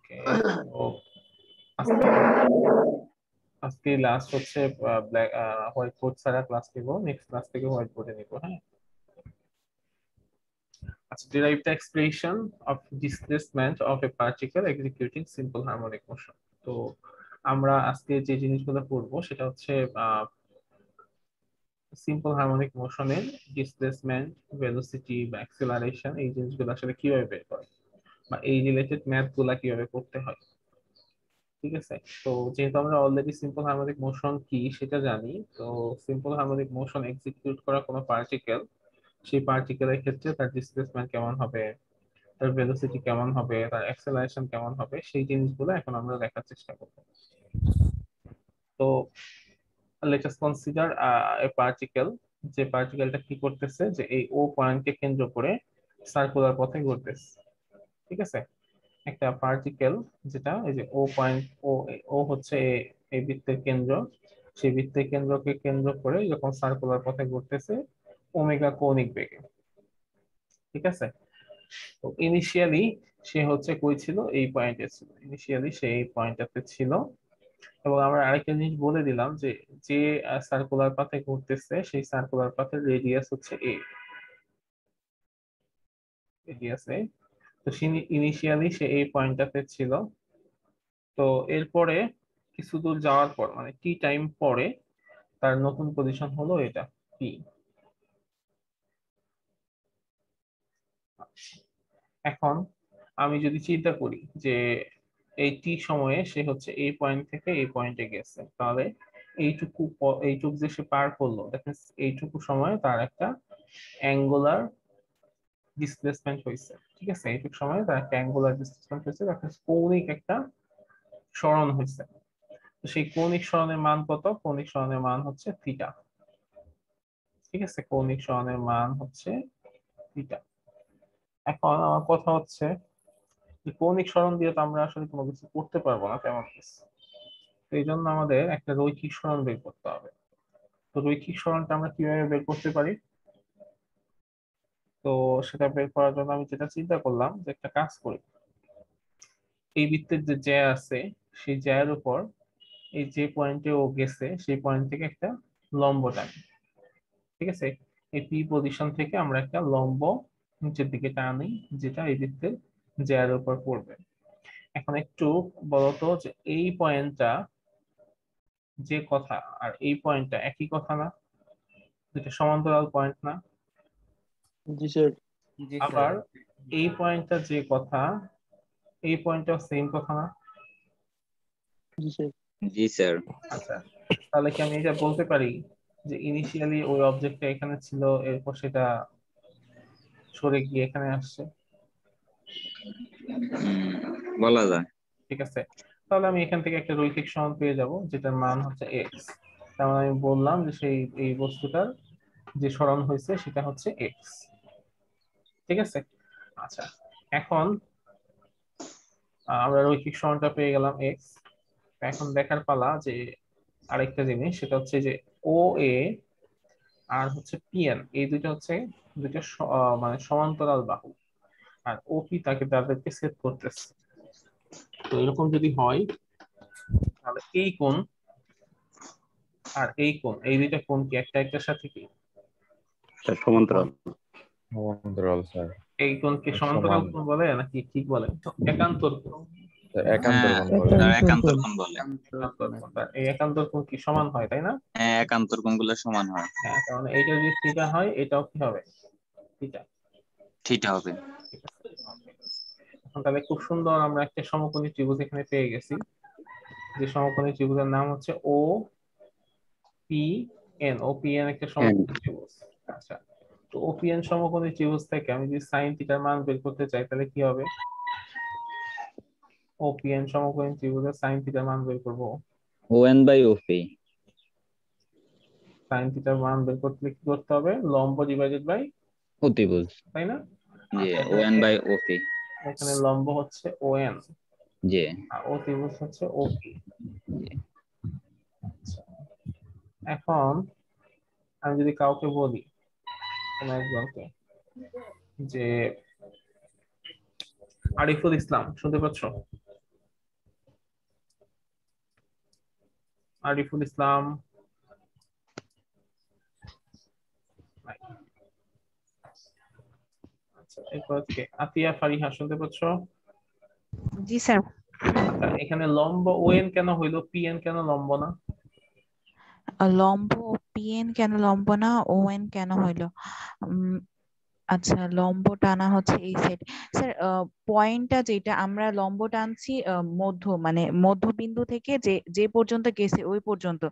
ওকে, তো আজকে আজকে লাস্ট হচ্ছে ব্ল্যাক হোয়াইট বোর্ড ছাড়া ক্লাস নিব, নেক্সট ক্লাস থেকে হোয়াইট বোর্ডে নিব। হ্যাঁ, আচ্ছা, derive the expression of displacement of a particle executing simple harmonic motion। তো আমরা আজকে যে জিনিসগুলো পড়বো সেটা হচ্ছে সিম্পল হারমোনিক মোশনের ডিসপ্লেসমেন্ট, ভেলোসিটি বা অ্যাক্সেলারেশন, এই জিনিসগুলো আসলে কিভাবে বের করে বা এই রিলেটেড ম্যাথ গুলা কিভাবে করতে হয়। ঠিক আছে, তো যেহেতু আমরা অলরেডি সিম্পল হারমোনিক মোশন কি সেটা জানি, তো সিম্পল হারমোনিক মোশন এক্সিকিউট করা কোনো পার্টিকেল, সেই পার্টিকেলের ক্ষেত্রে তার ডিসপ্লেসমেন্ট কেমন হবে, তার ভেলোসিটি কেমন হবে, তার অ্যাক্সেলারেশন কেমন হবে, সেই জিনিসগুলো এখন আমরা দেখার চেষ্টা করব। তো let us consider a particle, যে পার্টিকেলটা কি করতেছে, যে এই ও পয়েন্টকে কেন্দ্র করে সার্কুলার পথে ঘুরতেছে। ঠিক আছে, একটা পার্টিকেল যেটা এই যে ও পয়েন্ট, ও হচ্ছে এই বৃত্তের কেন্দ্র, সেই বৃত্তের কেন্দ্রকে কেন্দ্র করে যখন সার্কুলার পথে ঘুরতেছে ওমেগা কৌণিক বেগে। ঠিক আছে, তো ইনিশিয়ালি সে হচ্ছে কই ছিল, এই পয়েন্টে ছিল, ইনিশিয়ালি সে এই পয়েন্টটাতে ছিল। এবং আমরা আরেকটা জিনিস বলে দিলাম যে যে সার্কুলার পাথে ঘুরতেছে সেই সার্কুলার পাথের রেডিয়াস হচ্ছে এ, রেডিয়াস এ। তো ইনিশিয়ালি সে এই পয়েন্টটাতে ছিল। তো এরপরে কিছু দূর যাওয়ার পর, মানে টি টাইম পরে, তার নতুন পজিশন হলো এটা পি। এখন আমি যদি চিন্তা করি যে এই টি সময়ে সে হচ্ছে এই পয়েন্ট থেকে এই পয়েন্টে গেছে, তাহলে এইটুকু যে সে পার করলো, দ্যাট মিন্স এইটুকু সময়ে তার একটা অ্যাঙ্গুলার ডিসপ্লেসমেন্ট হয়েছে। ঠিক আছে, এইটুকু সময়ে তার একটা অ্যাঙ্গুলার ডিসপ্লেসমেন্ট হয়েছে, তার কৌণিক একটা সরণ হয়েছে। তো সেই কৌণিক সরণের মান কত? কৌণিক সরণের মান হচ্ছে থিটা। ঠিক আছে, কৌণিক সরণের মান হচ্ছে থিটা। এখন আমার কথা হচ্ছে যে কৌণিক সরণ দিয়ে তো আমরা আসলে কোনো কিছু করতে পারবো না তেমন কিছু, তো এই জন্য আমাদের একটা রৈখিক সরণ বের করতে হবে। তো রৈখিক সরণটা আমরা কিভাবে বের করতে পারি? তো সেটা বের করার জন্য আমি যেটা চিন্তা করলাম যে একটা কাজ করি, এই বৃত্তের যে জ্যা আছে সেই জ্যায়ের উপর এই যে পয়েন্টে ও গেছে সেই পয়েন্ট থেকে একটা লম্ব টানি। ঠিক আছে, এই পি পজিশন থেকে আমরা একটা লম্ব নিচের দিকে টানি, যেটা এই বৃত্তের জ্যায়ের উপর পড়বে। এখন একটু বলতো যে এই পয়েন্টটা যে কথা আর এই পয়েন্টটা একই কথা না? দুটো সমান্তরাল পয়েন্ট না? জি স্যার। জি আবার স্যার। এই পয়েন্টটা যে কথা, এই পয়েন্টটাও সেম কথা না? জি স্যার। জি স্যার। আচ্ছা, তাহলে কি আমি এটা বলতে পারি যে ইনিশিয়ালি ওই অবজেক্টটা এখানে ছিল, এরপর সেটা সরে গিয়ে এখানে আসছে? বলা যায়। ঠিক আছে, তাহলে আমি এখান থেকে একটা রৈখিক সরণ পেয়ে যাব যেটার মান হচ্ছে এক্স। তার মানে আমি বললাম যে এই বস্তুটার যে সরণ হয়েছে সেটা হচ্ছে এক্স। ঠিক আছে, আচ্ছা, এখন আমরা রৈখিক সরণটা পেয়ে গেলাম এক্স। এখন দেখার পালা যে আরেকটা জিনিস, সেটা হচ্ছে যে ও এ আর হচ্ছে পিএন, এই দুটো হচ্ছে দুটো মানে সমান্তরাল বাহু, আর ওপি তাদেরকে সেট করতেছে। তো এরকম যদি হয় তাহলে এই কোণ আর এই কোণ, এই দুইটা কোণ কি একটা একটার সাথে কি সমান্তরাল? সমান্তরাল স্যার। এই কোণকে সমান্তরাল কোণ বলে নাকি ঠিক বলে একান্তর কোণ? একান্তর কোণ বলে। একান্তর কোণ বলে। একান্তর কোণ, এই একান্তর কোণ কি সমান হয়, তাই না? হ্যাঁ, একান্তর কোণগুলো সমান হয়। হ্যাঁ, তার মানে এইটা যদি থিটা হয় এটাও কি হবে? থিটা। থিটা হবে। ঠিক আছে, okay. এখন তাহলে খুব সুন্দর আমরা একটা সমকোণী ত্রিভুজ এখানে পেয়ে গেছি, যে সমকোণী ত্রিভুজের নাম হচ্ছে O P N. O P N একটা সমকোণী ত্রিভুজ। আচ্ছা, তো ও পি এন সমকোণী ত্রিভুজ থেকে আমি যদি সাইন থিটার মান বের করতে চাই তাহলে কি হবে? ও পি এন সমকোণী ত্রিভুজের সাইন থিটার মান বের করব। ওএন বাই ওপি। সাইন থিটার মান বের করতে কি করতে হবে? লম্ব ডিভাইডেড বাই অতিভুজ। তাই না? জি, আচ্ছা, ওএন বাই ওপি। এখানে লম্ব হচ্ছে ও এন জি। আর অতিভুজ হচ্ছে ওপি। জি। আচ্ছা, এখন আমি যদি কাউকে বলি, কোন একজনকে, যে আরিফুল ইসলাম, শুনতে পাচ্ছ? আরিফুল ইসলাম নাই। আচ্ছা, এরপর হচ্ছে আতিয়া ফারিহা, শুনতে পাচ্ছ? জি স্যার। এখানে লম্ব ওএন কেন হইলো, পিএন কেন লম্ব না? লম্ব পিএন কেন লম্ব না, ওএন কেন হইলো? উম, আচ্ছা, লম্ব টানা হচ্ছে এই সাইড। স্যার পয়েন্টটা যেটা আমরা লম্ব টানছি মধ্য মানে মধ্যবিন্দু থেকে যে যে পর্যন্ত গেছে ওই পর্যন্ত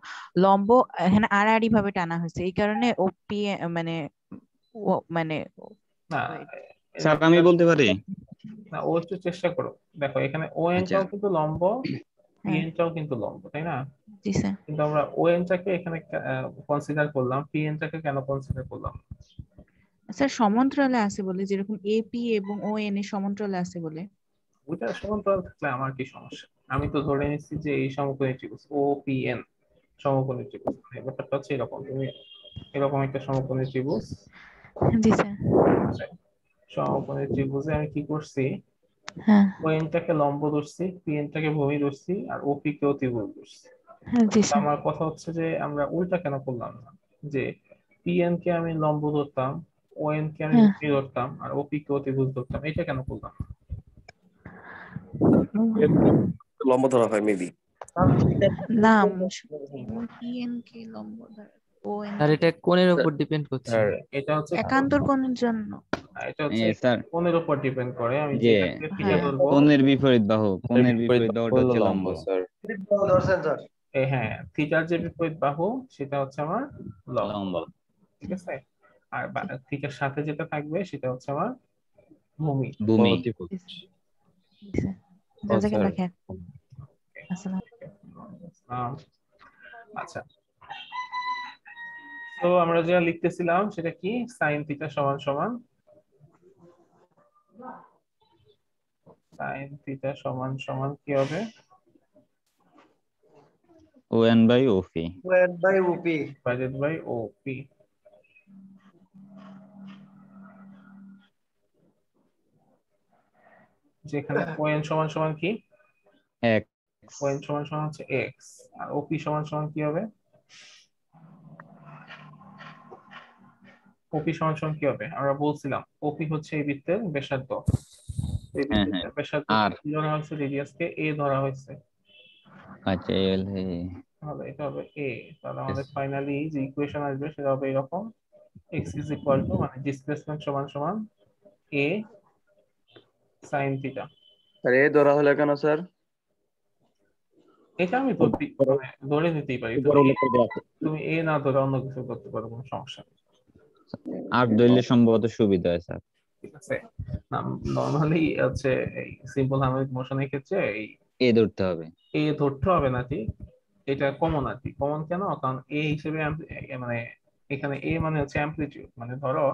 লম্ব এখানে আড়াআড়ি ভাবে টানা হয়েছে, এই কারণে ও পি মানে ও মানে না, wait, স্যার আমি বলতে পারি? না, ও একটু চেষ্টা করো। দেখো এখানে আচ্ছা ওএনটাও কিন্তু লম্ব, হ্যাঁ পিএনটাও কিন্তু লম্ব, তাই না? জি স্যার। কিন্তু আমরা ওএনটাকে এখানে কনসিডার করলাম, পিএনটাকে কেন কনসিডার করলাম? স্যার সমান্তরালে আছে বলে, যেরকম এপি এবং ও এন এর সমান্তরালে আছে বলে। ওইটা সমান্তরাল থাকলে আমার কি সমস্যা? আমি তো ধরে নিচ্ছি যে এই সমকোণী ত্রিভুজ ও পিএন সমকোণী ত্রিভুজ, মানে ব্যাপারটা হচ্ছে এরকম। তুমি এরকম একটা সমকোণী ত্রিভুজ জি স্যার। আছে, সমকোণী ত্রিভুজে আমি কি করছি, হ্যাঁ ওএনটাকে লম্ব ধরছি, পিএনটাকে ভূমি ধরছি, আর ওপি কে অতিভুজ ধরছি। হ্যাঁ জি তো স্যার। আমার কথা হচ্ছে যে আমরা উল্টা কেন করলাম না, যে পিএন কে আমি লম্ব ধরতাম, ওএন কে আমি হ্যাঁ ভূমি ধরতাম, আর ওপি কে অতিভুজ ধরতাম, এটা কেন করলাম না? লম্ব ধরা হয় মেবি। না পিএন কে লম্ব ধরে, ওএন আর কে এটা কোণের উপর ডিপেন্ড করছে। স্যার এটা হচ্ছে একান্তর কোণের জন্য। এটা হচ্ছে স্যার কোণের উপর ডিপেন্ড করে। আমি যে যেটাকে থিটা হ্যাঁ ধরবো, কোণের বিপরীত বাহু, কোণের বিপরীত বাহুটা হচ্ছে লম্ব। স্যার হ্যাঁ, থিটার যে বিপরীত বাহু সেটা হচ্ছে আমার লম্ব, লম্ব। ঠিক আছে? আর থিটার সাথে যেটা থাকবে সেটা হচ্ছে আমার ভূমি। ভূমি। অতিভুজ। জি স্যার। ও জাযাকাল্লাহ স্যার খায়ের। আসসালাম। আচ্ছা, তো আমরা যেটা লিখতেছিলাম সেটা কি, সাইন থিটা সমান সমান, সাইন থিটা সমান সমান কি হবে, ON by OP. Divided by OP. যেখানে ওএন সমান সমান কি, এক। ওএন সমান সমান হচ্ছে এক্স, আর ওপি সমান সমান কি হবে, ওপি সমান সমান কি হবে, আমরা বলছিলাম ওপি হচ্ছে এই বৃত্তের ব্যাসার্ধ। এই হ্যাঁ বৃত্তের হ্যাঁ। ব্যাসার্ধ আর কি ধরা হয়েছে, রেডিয়াসকে এ ধরা হয়েছে, আচ্ছা এই হলে তাহলে এটা হবে এ। তাহলে আমাদের ফাইনালি যে ইকুয়েশন আসবে সেটা হবে এরকম, এক্স ইজ ইকুয়াল টু মানে ডিসপ্লেসমেন্ট সমান সমান এ সাইন থিটা। স্যার এ ধরা হলো কেন স্যার? এটা আমি মানে ধরে নিতেই পারি, উপরে উল্লেখ করে দেওয়া আছে। তুমি এ না ধরে অন্য কিছু করতে পারো, কোনো সমস্যা নেই, আর দইলে সম্ভবত সুবিধা হয় স্যার। ঠিক আছে? না, নর্মালি হচ্ছে এই সিম্পল হার্মোনিক মোশনের ক্ষেত্রে এই এ ধরতে হবে। এ ধরতে হবে না, ঠিক? এটা কমন আর কি। কমন কেন, কারণ এ হিসেবে মানে এখানে এ মানে হচ্ছে অ্যামপ্লিটিউড, মানে ধরো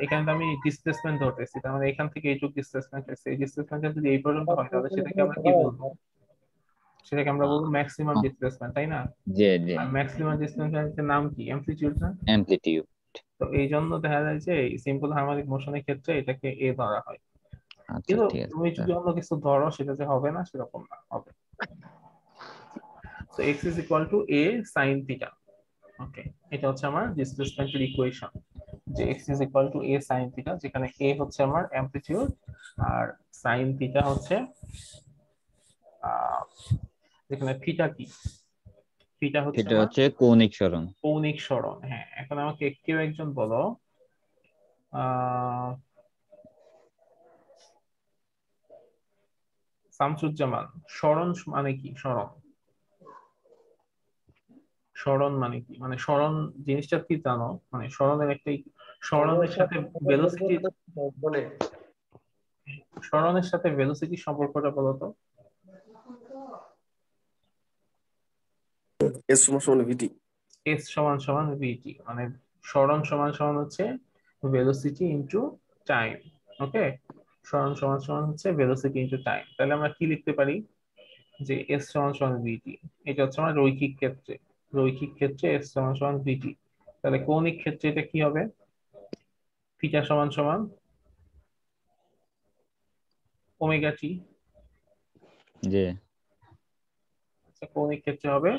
এখানে তো আমি ডিসপ্লেসমেন্ট ধরতেছি, তার মানে এখান থেকে এইটুকু ডিসপ্লেসমেন্ট হচ্ছে, এই ডিসপ্লেসমেন্ট যদি এই পর্যন্ত হয় তাহলে সেটাকে আমরা কি বলবো, সেটাকে আমরা বলবো ম্যাক্সিমাম ডিসপ্লেসমেন্ট, তাই না? জি জি। আর ম্যাক্সিমাম ডিসপ্লেসমেন্টের নাম কি, অ্যামপ্লিটিউড না? অ্যামপ্লিটিউড। তো এই জন্য দেখা যায় যে এই সিম্পল হার্মোনিক মোশনের ক্ষেত্রে এটাকে এ ধরা হয়। আচ্ছা কিন্তু ঠিক আছে তুমি স্যার। যদি অন্য কিছু ধরো সেটা যে হবে না সেরকম না, হবে। তো x is equal to a sine theta. Okay, এটা হচ্ছে আমার ডিসপ্লেসমেন্টের ইকুয়েশন, যে x is equal to a sine theta, যেখানে এ হচ্ছে আমার অ্যামপ্লিটিউড আর সাইন থিটা হচ্ছে আহ, যেখানে থিটা কি, থিটা হচ্ছে এটা আমার হচ্ছে কৌণিক সরণ। কৌণিক সরণ। হ্যাঁ, এখন আমাকে কেউ একজন বলো আহ শামসুজ্জামান, সরণ মানে কি, সরণ, সরণ মানে কি, মানে সরণ জিনিসটা কি জানো, মানে সরণের একটা, সরণের সাথে ভেলোসিটি, সরণের সাথে ভেলোসিটি সম্পর্কটা বলো তো। এস সমান সমান ভিটি। এস সমান সমান ভিটি, মানে সরণ সমান সমান হচ্ছে ভেলোসিটি ইনটু টাইম। ওকে, সরণ সমান সমান হচ্ছে ভেলোসিটি ইনটু টাইম। তাহলে আমরা কি লিখতে পারি, যে এস সমান সমান ভিটি, এটা হচ্ছে আমার রৈখিক ক্ষেত্রে, রৈখিক ক্ষেত্রে এস সমান সমান ভিটি। তাহলে কৌণিক ক্ষেত্রে এটা কি হবে, থিটা সমান সমান ওমেগা টি। জি। আচ্ছা কৌণিক ক্ষেত্রে হবে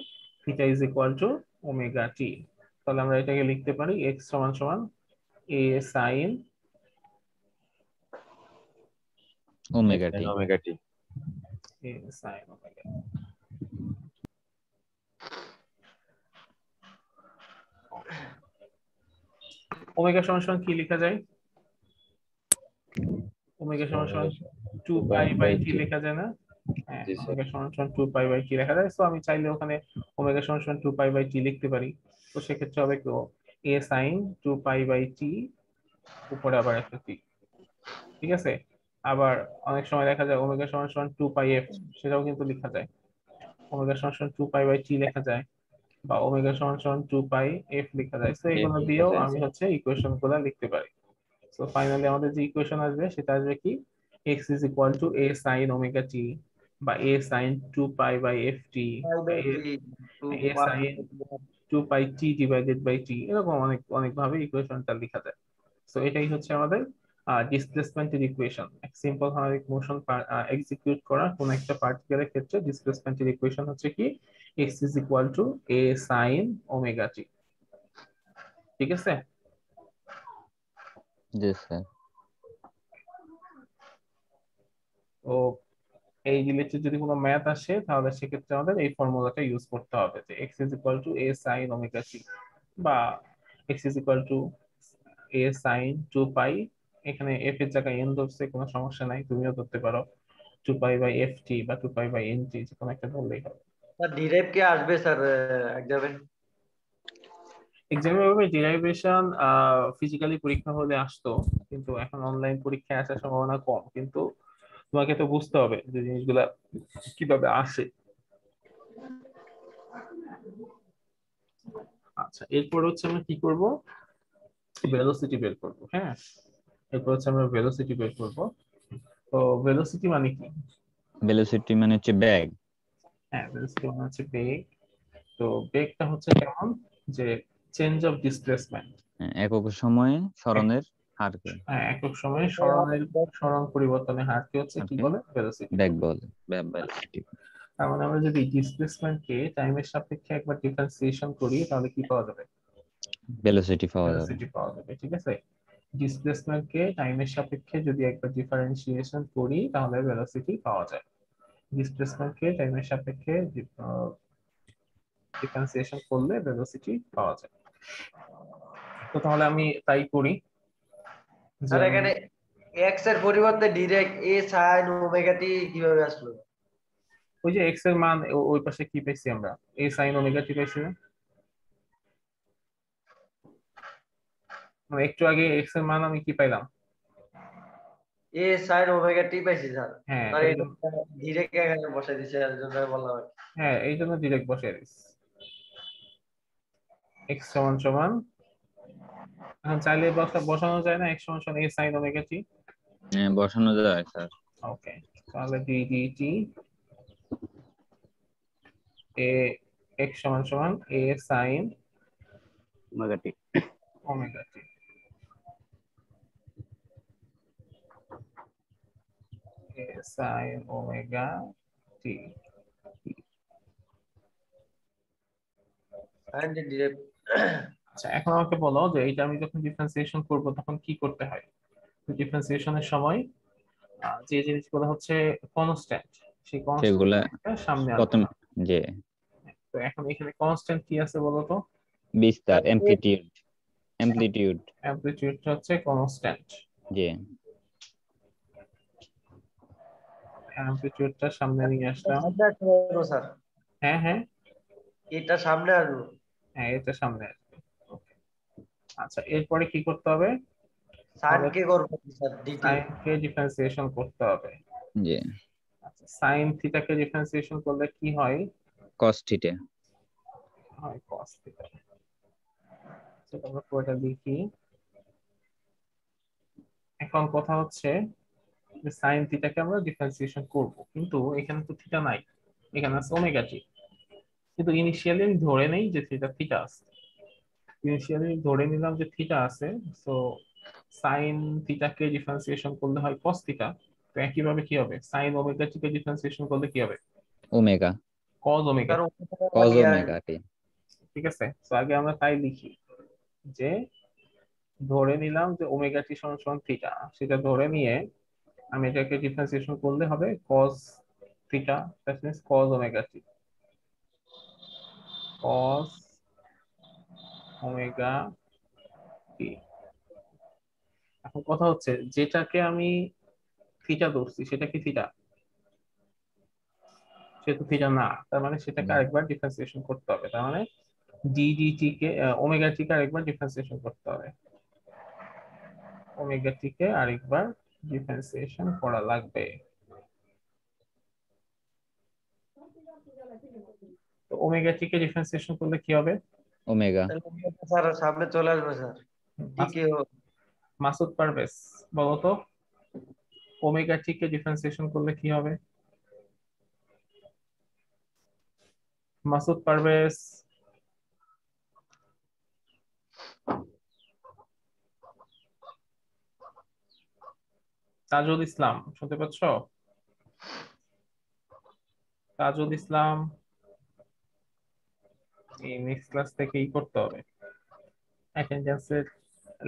theta is equal to omega t. তাহলে আমরা এটাকে লিখতে পারি এক্স সমান সমান a sine omega t. Omega t. A sine omega. Omega সমান সমান কি লেখা যায়? ওমেগা সমান সমান 2 পাই বাই টি লেখা যায় না? হ্যাঁ, জি স্যার। ওমেগা সমান সমান 2 পাই বাই টি লেখা যায়। সো আমি চাইলে ওখানে ওমেগা সমান সমান 2 পাই বাই টি লিখতে পারি। তো সেক্ষেত্রে হবে কি এ সাইন 2 পাই বাই টি উপরে আবার একটা টি। ঠিক আছে। আবার অনেক সময় দেখা যায় ওমেগা সমান সমান 2 পাই এফ, সেটাও কিন্তু লেখা যায়। ওমেগা সমান সমান 2 পাই বাই টি লেখা যায়, বা ওমেগা সমান সমান 2 পাই এফ লেখা যায়। তো এগুলো লেখা দিয়েও যায়, আমি স্যার। হচ্ছে ইকুয়েশন গুলো লিখতে পারি। সো ফাইনালি আমাদের যে ইকুয়েশন আসবে সেটা আসবে কি x is equal to a sin omega t বা a sin 2 pi by ft বা a sin 2 pi t divided by t, এরকম অনেক অনেক ভাবে ইকুয়েশনটা লেখা যায়। সো এটাই হচ্ছে আমাদের ডিসপ্লেসমেন্টের ইকুয়েশন। এক সিম্পল হার্মোনিক মোশন এক্সিকিউট করা কোন একটা পার্টিকেলের ক্ষেত্রে ডিসপ্লেসমেন্টের ইকুয়েশন হচ্ছে কি x is equal to a sin omega t। ঠিক আছে। জি স্যার। তো এই রিলেটেড যদি কোনো ম্যাথ আসে তাহলে সেক্ষেত্রে আমাদের এই ফর্মুলাটা ইউজ করতে হবে যে x is equal to a sin omega t বা x is equal to a sin 2 pi, এখানে f এর জায়গায় n ধরছে কোনো সমস্যা নাই, তুমিও ধরতে পারো 2 pi by ft বা 2 pi by nt, যে কোনো একটা ধরলেই হবে। স্যার ডিরাইভ কে আসবে স্যার এক্সামে? এক্সামের ভাবে ডেরিভেশন ফিজিক্যালি পরীক্ষা হলে আসতো, কিন্তু এখন অনলাইন পরীক্ষায় আসার সম্ভাবনা কম। কিন্তু তোমাকে তো বুঝতে হবে যে জিনিসগুলা কিভাবে আসে। আচ্ছা এরপর হচ্ছে আমরা কি করব, ভেলোসিটি বের করব। হ্যাঁ, এরপর হচ্ছে আমরা ভেলোসিটি বের করব। তো ভেলোসিটি মানে কি? ভেলোসিটি মানে হচ্ছে বেগ। হ্যাঁ, ভেলোসিটি মানে হচ্ছে বেগ। তো বেগটা হচ্ছে কেমন, যে চেঞ্জ অফ ডিসপ্লেসমেন্ট, একক সময়ে সরণের হারকে একক সময়ে সরণ পরিবর্তনের হারকে হচ্ছে কি বলে? ভেলোসিটি বেগ বলে। বলে, ভেলোসিটি। তার মানে আমরা যদি ডিসপ্লেসমেন্টকে টাইমের সাপেক্ষে একবার ডিফারেন্সিয়েশন করি তাহলে কি পাওয়া যাবে? ভেলোসিটি পাওয়া যাবে। ভেলোসিটি পাওয়া যাবে। ঠিক আছে। ডিসপ্লেসমেন্টকে টাইমের সাপেক্ষে যদি একবার ডিফারেন্সিয়েশন করি তাহলে ভেলোসিটি পাওয়া যায়। ডিসপ্লেসমেন্টকে টাইমের সাপেক্ষে ডিফারেন্সিয়েশন করলে ভেলোসিটি পাওয়া যায়। তো তাহলে আমি তাই করি যে স্যার এখানে এক্স এর পরিবর্তে ডিরেক্ট এ সাইন ওমেগা টি কিভাবে আসলো? ওই যে এক্স এর মান ওই পাশে কি পাইছি আমরা, এ সাইন ওমেগা টি পাইছি না? মানে একটু আগে এক্স এর মান আমি কি পাইলাম? এ সাইন ওমেগা টি পাইছি স্যার। হ্যাঁ স্যার এই এটা ডিরেক্ট এখানে বসাই দিয়েছে এর জন্য বললাম আর কি। হ্যাঁ এই জন্য ডিরেক্ট বসিয়ে দিস এক্স সমান সমান, এখন চাইলে বসানো যায় না এক্স সমান সমান এ সাইন ওমেগা টি? হ্যাঁ বসানো যায় স্যার। ওকে, তাহলে ডি ডিটি এ এক্স সমান সমান a sine omega t. Omega t. A sine omega t. Sine direct. আচ্ছা এখন আমাকে বলো যে এটা আমি যখন ডিফারেন্সিয়েশন করব তখন কি করতে হয়? ডিফারেন্সিয়েশনের সময় যে জিনিসগুলো হচ্ছে কনস্ট্যান্ট সেই সেগুলা কনস্ট্যান্ট সামনে আনতে প্রথম হয়। যে তো এখন এখানে কনস্ট্যান্ট কি আছে বলো তো? বিস্তার, অ্যামপ্লিটিউড অ্যামপ্লিটিউডটা হচ্ছে কনস্ট্যান্ট। যে অ্যামপ্লিটিউডটা সামনে নিয়ে আসলাম। স্যার হ্যাঁ হ্যাঁ এটা সামনে আসবো। হ্যাঁ এটা সামনে আসবে। Okay. আচ্ছা এরপরে কি করতে হবে? সাইন কে করবো স্যার ডিটি। সাইন কে ডিফারেন্সিয়েশন করতে হবে। যে আচ্ছা সাইন থিটাকে ডিফারেন্সিয়েশন করলে কি হয়? Cos theta. হয় cos থিটা। সেটা আমরা পুরোটা লিখি। এখন কথা হচ্ছে যে সাইন থিটাকে আমরা ডিফারেন্সিয়েশন করব, কিন্তু এখানে তো থিটা নাই, এখানে আছে ওমেগা টি। কিন্তু ইনিশিয়ালি আমি ধরে নেই যে থিটা আছে, ইনিশিয়ালি ধরে নিলাম যে থিটা আছে। সো সাইন থিটাকে ডিফারেন্সিয়েশন করলে হয় cos থিটা। তো একইভাবে কি হবে, সাইন ওমেগা টি কে ডিফারেন্সিয়েশন করলে কি হবে? Omega. cos omega, sir cos ইয়ার ওমেগা টি। ঠিক আছে। তো আগে আমরা তাই লিখি যে ধরে নিলাম যে ওমেগা টি সমান সমান থিটা, সেটা ধরে নিয়ে আমি এটাকে ডিফারেন্সিয়েশন করলে হবে cos theta, that means cos omega t, cos omega t. এখন কথা হচ্ছে যেটাকে আমি থিটা ধরছি সেটা কি থিটা? সেটা থিটা না, তার মানে সেটাকে আরেকবার ডিফারেন্সিয়েশন করতে হবে। তার মানে ডিডিটি কে ওমেগা টি কে আরেকবার ডিফারেন্সিয়েশন করতে হবে, ওমেগা টি কে আরেকবার ডিফারেন্সিয়েশন করা লাগবে। তো ওমেগা টি কে ডিফারেন্সিয়েশন করলে কি হবে? ওমেগা। স্যার সামনে চলে আসবে স্যার, ঠিক মাসুদ পারভেজ বলো তো, ওমেগা টি কে ডিফারেন্সিয়েশন করলে কি হবে? মাসুদ পারভেজ, তাজুল ইসলাম শুনতে পাচ্ছ? তাজুল ইসলাম, এই নেক্সট ক্লাস থেকে করতে হবে, অ্যাটেন্ডেন্সের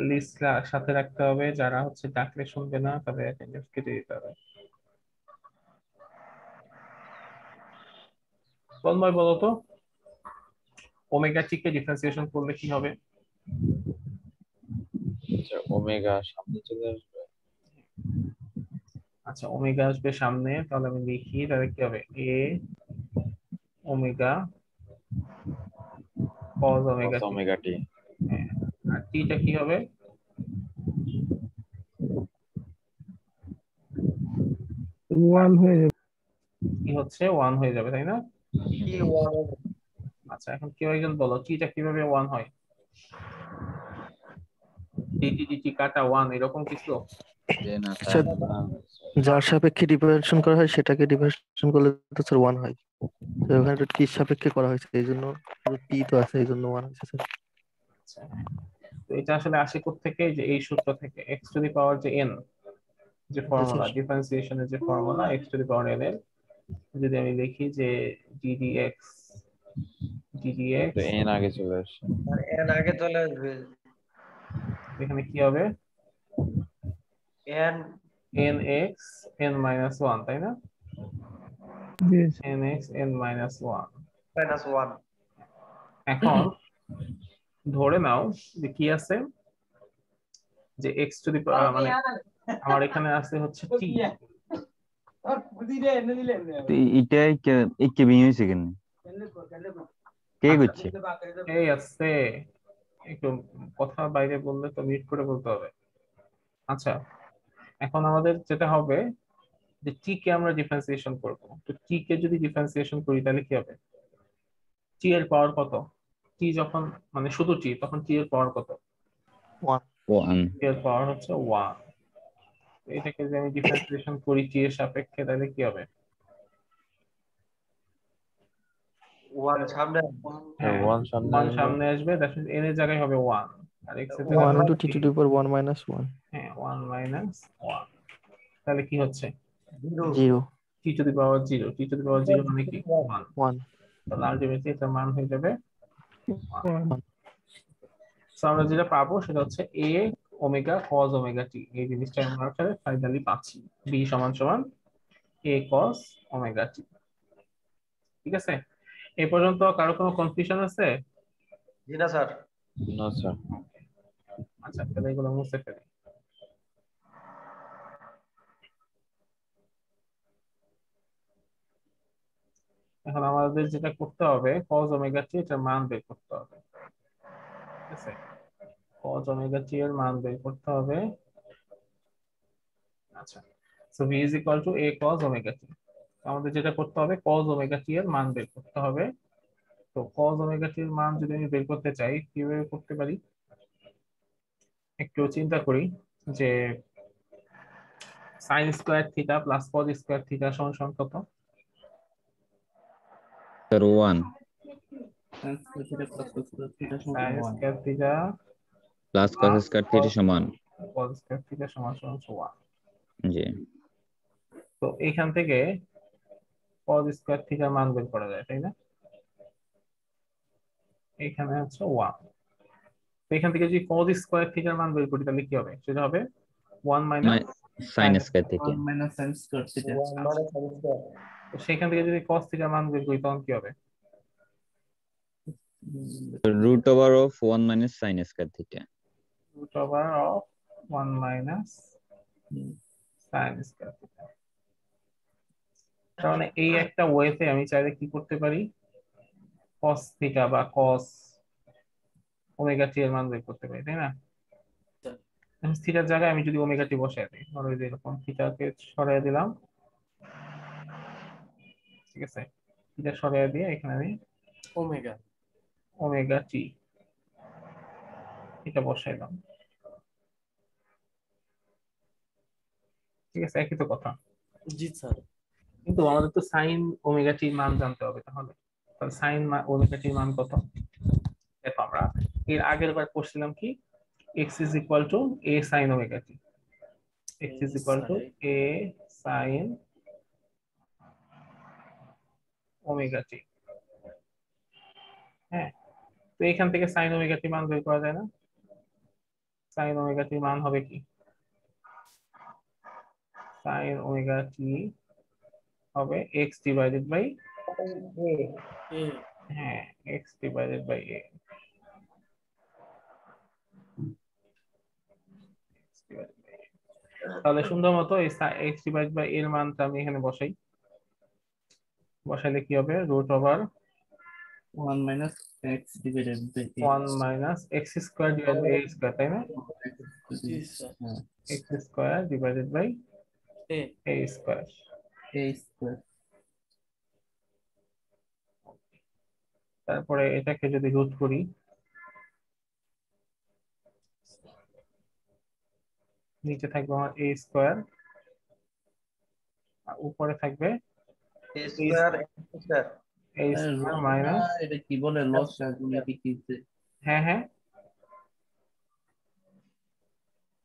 লিস্ট সাথে রাখতে হবে, যারা হচ্ছে ডাকলে শুনবে না তাদের অ্যাটেন্ডেন্স কেটে দিতে হবে। তন্ময় বলো তো, ওমেগা টি কে ডিফারেন্সিয়েশন করলে কি হবে? আচ্ছা ওমেগা সামনে চলে আসবে। আচ্ছা ওমেগা আসবে সামনে, তাহলে আমি লিখি, তাহলে কি হবে? এ ওমেগা cos ওমেগা cos টি। ওমেগা টি। হ্যাঁ, আর টিটা কি হবে? কি হচ্ছে 1 হয়ে যাবে, তাই না? কি আচ্ছা এখন কেউ একজন বলো টিটা কিভাবে 1 হয়? ডিটি ডিটি কাটা 1 এরকম কিছু? যে না আচ্ছা, স্যার, যার সাপেক্ষে ডিফারেন্সিয়েশন করা হয় সেটাকে ডিফারেন্সিয়েশন করলে তো স্যার ওয়ান হয়। তো ওখানে তো টির সাপেক্ষে করা হয়েছে, এই জন্য টি তো আছে, এই জন্য ওয়ান হয়েছে স্যার। আচ্ছা হ্যাঁ। তো এটা আসলে আসে থেকে যে এই সূত্র থেকে x টু দি পাওয়ার যে n, যে ফর্মুলা ডিফারেন্সিয়েশনের যে formula x two the power n এর, যদি আমি লিখি যে ddx তো এন আগে চলে আসছে। এন আগে চলে আসবে, এখানে কি হবে? এন nx n minus 1, তাই না? nx n minus 1। Minus one. এখন ধরে নাও যে কি আছে, যে x টু দি মানে আমার এখানে আছে হচ্ছে t, এটা কে বিয়ে হয়েছে কেন? কে করছে? এই আছে, একটু কথা বাইরে বললে তো মিউট করে বলতে হবে। আচ্ছা এখন আমাদের যেটা হবে যে টি কে আমরা ডিফারেন্সিয়েশন করব, তো টি কে যদি ডিফারেন্সিয়েশন করি তাহলে কি হবে? টি এর পাওয়ার কত? টি যখন মানে শুধু টি, তখন টি এর পাওয়ার কত? ওয়ান। টি এর পাওয়ার হচ্ছে 1। এটাকে যদি আমি ডিফারেন্সিয়েশন করি টি এর সাপেক্ষে তাহলে কি হবে? ওয়ান সামনে হ্যাঁ, ওয়ান সামনে 1 আসবে। সামনে আসবে, দ্যাট মিন্স n এর জায়গায় হবে 1, আর x এর ওয়ান জায়গায় ইন্টু হবে t t। To the power one minus one, হ্যাঁ 1 মাইনাস 1, তাহলে কি হচ্ছে? Zero, t to the power 0, t to the power 0 মানে কি? 1। ওয়ান। তাহলে আলটিমেটলি এটার মান হয়ে যাবে 1। সো আমরা যেটা পাবো সেটা হচ্ছে a omega cos omega t, এই জিনিসটা আমরা আসলে ফাইনালি পাচ্ছি, b সমান সমান a cos ওমেগা t। ঠিক আছে, এই পর্যন্ত কারো কোনো কনফিউশন আছে? জি না স্যার। না স্যার। আচ্ছা তাহলে এগুলো মুছে ফেলি। এখন আমাদের যেটা করতে হবে cos ওমেগা t এটার মান বের করতে হবে, ঠিক আছে? cos ওমেগা t এর মান বের করতে হবে। আচ্ছা so v is equal to a cos omega t, আমাদের যেটা করতে হবে cos ওমেগা t এর মান বের করতে হবে। তো cos ওমেগা t এর মান যদি আমি বের করতে চাই কিভাবে করতে পারি? একটু চিন্তা করি যে sin square theta plus cos square theta সমান সমান কত? Sir one sin square theta plus cos square theta সমান। cos স্কয়ার থিটা সমান সমান 1। জি। তো এখান থেকে cos স্কয়ার থিটার মান বের করা যায়, তাই না? এখানে হচ্ছে 1। তো এখান থেকে যদি cos স্কয়ার থিটার মান বের করি তাহলে কি হবে? সেটা হবে 1 minus sine square theta. 1 minus sin square theta. 1 মানে sin স্কয়ার। তো সেখান থেকে যদি cos থিটার মান বের করি তখন কি হবে? Root over of 1 minus sine square theta. Root over of 1 minus sin square theta. তার মানে এই একটা ওয়েতে আমি চাইলে কি করতে পারি? cos থিটা বা cos ওমেগা টি এর মান বের করতে পারি, তাই না? থিটার জায়গায় আমি যদি ওমেগা টি বসাই দিই, ধরো এই যে এরকম থিটাকে সরিয়ে দিলাম, ঠিক আছে, থিটা সরিয়ে দিয়ে এখানে আমি ওমেগা ওমেগা টি এটা বসাইলাম, ঠিক আছে, একই তো কথা। জি স্যার। কিন্তু আমাদের তো সাইন ওমেগা টির মান জানতে হবে, তাহলে সাইন ওমেগা টির মান কত? দেখো আমরা এর আগের বার করছিলাম কি, x is equal to a sin omega t, x is equal to a sin omega t। হ্যাঁ, তো এখান থেকে sin omega t মান বের করা যায় না? sin omega t মান হবে কি? sin omega t হবে x divided by হ্যাঁ x divided by a। তাহলে সুন্দর মতো এই x ডিভাইড বাই এর মানটা আমি এখানে বসাই, বসাইলে কি হবে? Root over 1 minus x divided by 1 minus x square divide by a square, তাই না? জি sir. x square divided by a a square. Square. তারপরে এটাকে যদি রুট করি, নিচে থাকবে আমার a স্কয়ার, আর উপরে থাকবে a square square. a square minus, এটা কি বলে লস নাকি কি? হ্যাঁ হ্যাঁ,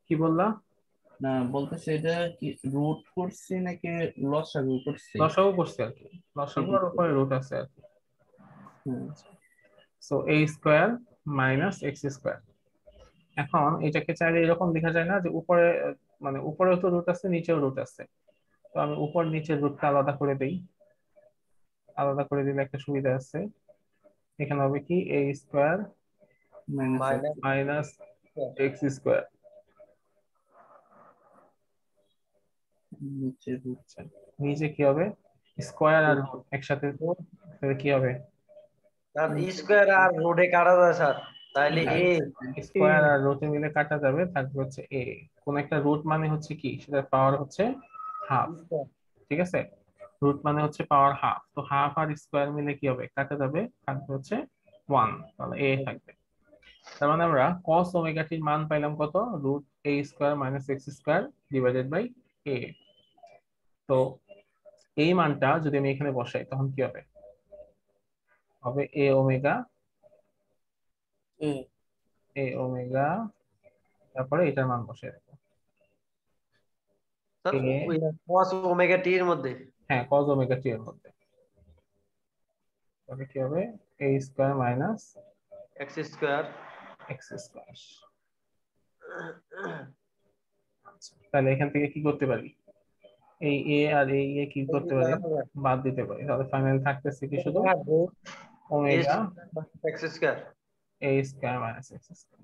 কি বললা? না বলতেছে এটা কি রুট করছি নাকি লসাগু করছি? লসাগু করছে আর কি, লসাগু আর উপরে রুট আছে আর কি। So a square minus x square. এখন এটাকে চাইলে এরকম লেখা যায় না যে উপরে, মানে উপরেও তো রুট আছে নিচেও রুট আছে, তো আমি উপর নিচের রুটটা আলাদা করে দেই, আলাদা করে দিলে একটা সুবিধা আছে। এখানে হবে কি a square minus x square, নিচে কি হবে? স্কয়ার আর রুট একসাথে, তাহলে কি হবে? স্যার স্কয়ার আর রুটে কাটা যায় স্যার, তাহলে a স্কয়ার আর রুটে মিলে কাটা যাবে, থাকবে হচ্ছে a। কোন একটা রুট মানে হচ্ছে কি, সেটার পাওয়ার হচ্ছে হাফ, ঠিক আছে? রুট মানে হচ্ছে পাওয়ার হাফ, তো হাফ আর স্কয়ার মিলে কি হবে? কাটা যাবে, থাকবে হচ্ছে 1, তাহলে a থাকবে। তার মানে আমরা cos ওমেগা টির মান পাইলাম কত? Root a square minus x square divided by a। তো এই মানটা যদি আমি এখানে বসাই তখন কি হবে? হবে a ওমেগা, a ওমেগা, তারপরে এটার মান বসাই দেবো স্যার a, cos ওমেগা টি এর মধ্যে। হ্যাঁ cos ওমেগা টি এর মধ্যে, তাহলে কি হবে? a square minus x square. x square. তাহলে এখান থেকে কি করতে পারি? এই a আর এই a কি করতে পারি? বাদ দিতে পারি, তাহলে ফাইনাল থাকতেছে কি শুধু omega x square. a square minus x square.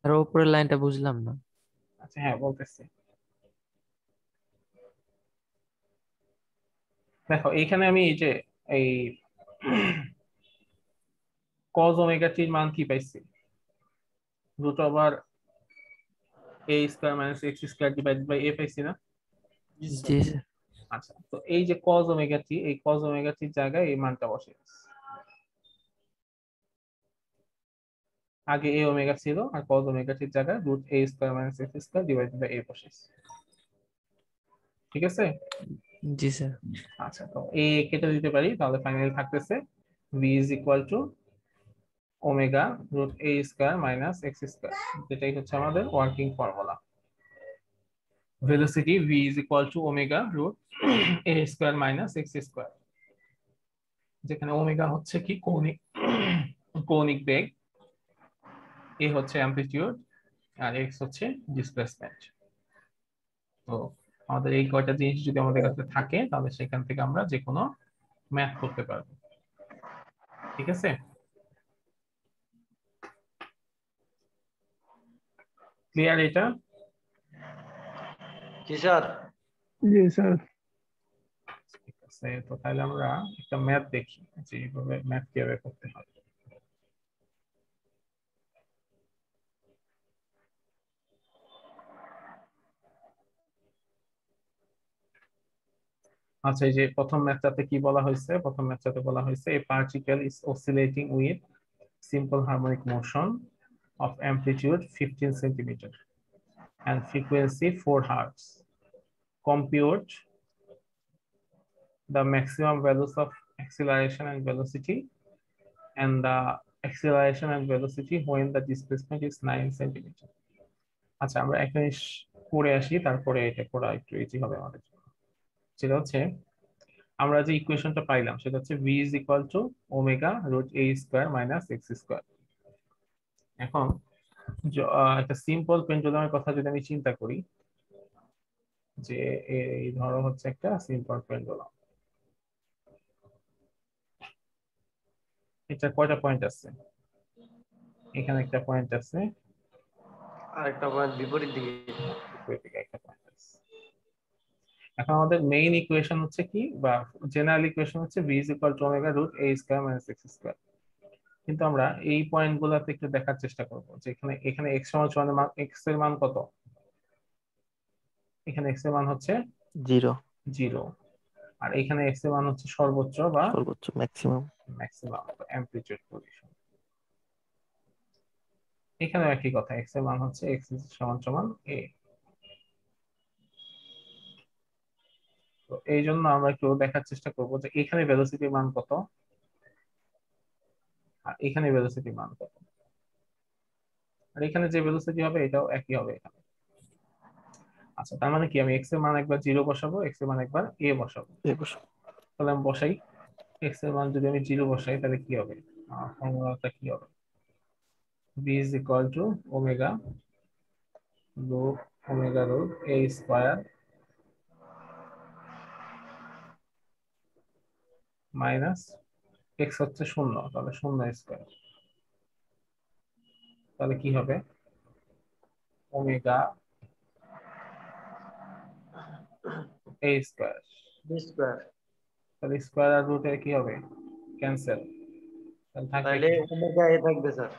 আর উপরের লাইনটা বুঝলাম না। আচ্ছা হ্যাঁ বলতেছি, দেখো এইখানে আমি এই যে এই cos ওমেগা টির মান কি পাইছি? Root over a square minus x square divided by a পাইছি না? জি স্যার। আচ্ছা, তো এই যে cos ওমেগা টি, এই cos ওমেগা টির জায়গায় এই মানটা বসিয়ে দিচ্ছি। আগে a ওমেগা ছিল আর cos ওমেগা টির জায়গায় root a square minus x square divided by a বসিয়েছি, ঠিক আছে? জি স্যার। আচ্ছা, তো a কেটে দিতে পারি, তাহলে ফাইনালি থাকতেছে v is equal to omega root a square minus x square, যেটাই হচ্ছে আমাদের working formula. Velocity v is equal to omega root a square minus x square. যেখানে ওমেগা হচ্ছে কি কৌণিক কৌণিক বেগ, এ হচ্ছে অ্যামপ্লিটিউড, আর এক্স হচ্ছে ডিসপ্লেসমেন্ট। তো আমাদের এই কয়টা জিনিস যদি আমাদের কাছে থাকে তাহলে সেখান থেকে আমরা যে কোনো ম্যাথ করতে পারবো। ঠিক আছে, ক্লিয়ার এটা? জি স্যার। জি স্যার। ঠিক আছে, তো তাহলে আমরা একটা ম্যাথ দেখি যে এইভাবে ম্যাথ কিভাবে করতে হয়। আচ্ছা, এই যে প্রথম ম্যাথটাতে কি বলা হয়েছে? প্রথম ম্যাথটাতে বলা হয়েছে a particle is oscillating with simple harmonic motion of amplitude 15 centimeter and frequency 4 hertz. Compute the maximum values of acceleration and velocity and the acceleration and velocity when the displacement is 9 centimeter. আচ্ছা, আমরা একটা জিনিস করে আসি, তারপরে এটা করা একটু ইজি হবে আমাদের জন্য। সেটা হচ্ছে আমরা যে ইকুয়েশনটা পাইলাম সেটা হচ্ছে v is equal to omega root a square minus x square। এখন একটা সিম্পল পেন্ডুলামের কথা যদি আমি চিন্তা করি, যে এই ধরো হচ্ছে একটা সিম্পল পেন্ডুলাম, এটা কয়টা পয়েন্ট আছে? এখানে একটা পয়েন্ট আছে, আরেকটা পয়েন্ট বিপরীত দিকে। বিপরীত দিকে একটা পয়েন্ট আছে। এখন আমাদের মেইন ইকুয়েশন হচ্ছে কি, বা জেনারেল ইকুয়েশন হচ্ছে v is equal to omega root a square minus x square। কিন্তু আমরা এই পয়েন্ট গুলাতে একটু দেখার চেষ্টা করবো যে এখানে x সমান সমান x এর মান কত? এখানে x এর মান হচ্ছে 0, আর এখানে x এর মান হচ্ছে সর্বোচ্চ বা সর্বোচ্চ ম্যাক্সিমাম অ্যামপ্লিটিউড পজিশন। এখানেও একই কথা, x এর মান হচ্ছে x সমান সমান a। তো এই জন্য আমরা একটু দেখার চেষ্টা করব যে এখানে ভেলোসিটির মান কত আর এখানে ভেলোসিটির মান কত, আর এখানে যে ভেলোসিটি হবে এটাও একই হবে এখানে। আচ্ছা, তার মানে কি আমি x এর মান একবার 0 বসাবো, x এর মান একবার a বসাবো। তাহলে আমি বসাই, x এর মান যদি আমি 0 বসাই তাহলে কি হবে? ফর্মুলাটা কি হবে? v is equal to omega root a square minus x হচ্ছে 0, তাহলে 0 স্কয়ার। তাহলে কি হবে? Omega a square. তাহলে স্কয়ার আর রুট এর কি হবে? ক্যান্সেল। তাহলে থাকবে তাহলে ওমেগা এ থাকবে sir.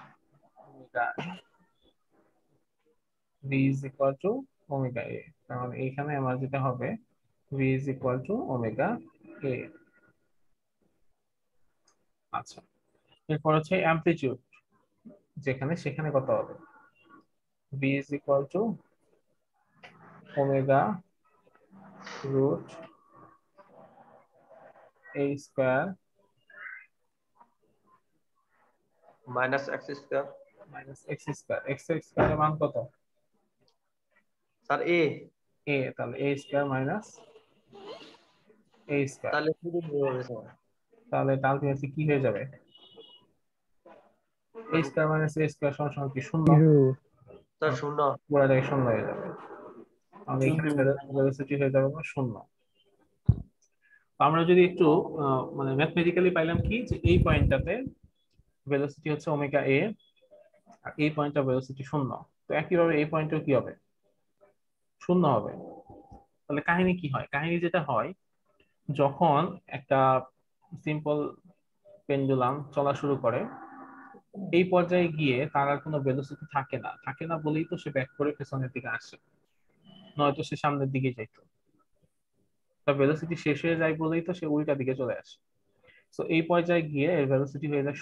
Omega v is equal to omega a। তাহলে এইখানে আমার যেটা হবে v is equal to omega a। আচ্ছা, এরপর হচ্ছে অ্যামপ্লিটিউড, যেখানে সেখানে কত হবে? v is equal to omega root a square minus x square minus x square. X square এর মান কত স্যার? এ। তাহলে a square minus a square. তাহলে কি হবে স্যার? তাহলে আলটিমেটলি কি হয়ে যাবে? a square minus a square সমান সমান কি 0? স্যার 0 পুরো জায়গায় 0 হয়ে যাবে। তাহলে এখানে ভেলোসিটি হয়ে যাবে 0। আমরা যদি একটু মানে ম্যাথমেটিক্যালি পাইলাম কি, যে এই পয়েন্টটাতে ভেলোসিটি হচ্ছে ওমেগা a আর এই পয়েন্টটা ভেলোসিটি 0। তো একইভাবে এই পয়েন্টেও কি হবে? 0 হবে। তাহলে কাহিনী কি হয়? কাহিনী যেটা হয়, যখন একটা সিম্পল পেন্ডুলাম চলা শুরু করে, এই পর্যায়ে গিয়ে তার আর কোনো ভেলোসিটি থাকে না বলেই তো সে ব্যাক করে পেছনের দিকে আসে, নয়তো সে সামনের দিকে যাইতো। তার ভেলোসিটি শেষ হয়ে যায় বলেই তো সে উল্টা দিকে চলে আসে। তো এই পর্যায়ে গিয়ে এর ভেলোসিটি হয়ে যায়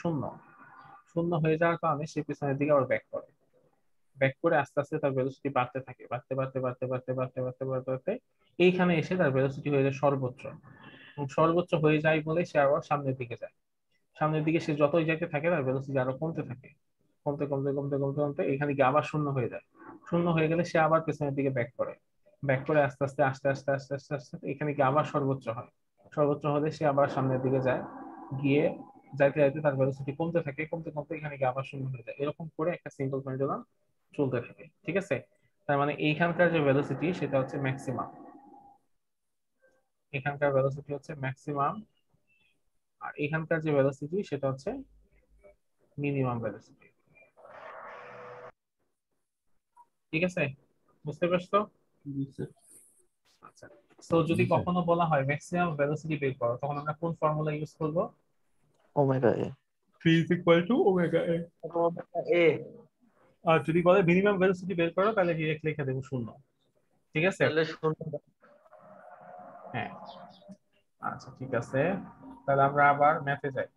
0 হয়ে যাওয়ার কারণে সে পেছনের দিকে আবার ব্যাক করে আস্তে আস্তে তার ভেলোসিটি বাড়তে থাকে, বাড়তে এইখানে এসে তার ভেলোসিটি হয়ে যায় সর্বোচ্চ। এবং সর্বোচ্চ হয়ে যায় বলে সে আবার সামনের দিকে যায়। সামনের দিকে সে যতই যেতে থাকে তার ভেলোসিটি আরো কমতে থাকে, কমতে এখানে গিয়ে আবার 0 হয়ে যায়। 0 হয়ে গেলে সে আবার পেছনের দিকে ব্যাক করে আস্তে আস্তে এখানে গিয়ে আবার সর্বোচ্চ হয়। সর্বোচ্চ হলে সে আবার সামনের দিকে যায়, গিয়ে যাইতে যাইতে তার ভেলোসিটি কমতে থাকে, কমতে কমতে এখানে গিয়ে আবার শূন্য হয়ে যায়। এরকম করে একটা সিম্পল পেন্ডুলাম চলতে থাকে, ঠিক আছে? তার মানে এইখানকার যে ভেলোসিটি সেটা হচ্ছে ম্যাক্সিমাম, এখানকার ভেলোসিটি হচ্ছে ম্যাক্সিমাম, আর এখানকার যে ভেলোসিটি সেটা হচ্ছে মিনিমাম ভেলোসিটি। ঠিক আছে, বুঝতে পারছো? আচ্ছা, তো যদি কখনো বলা হয় ম্যাক্সিমাম ভেলোসিটি বের করো, তখন আমরা কোন ফর্মুলা ইউজ করব? Omega A. v is equal to omega a। এ আর যদি বলে মিনিমাম ভেলোসিটি বের করো, তাহলে ডিরেক্ট লিখে দেবো শূন্য। ঠিক আছে? তাহলে শূন্য। হ্যাঁ, আচ্ছা ঠিক আছে, তাহলে আমরা আবার ম্যাথে যাই।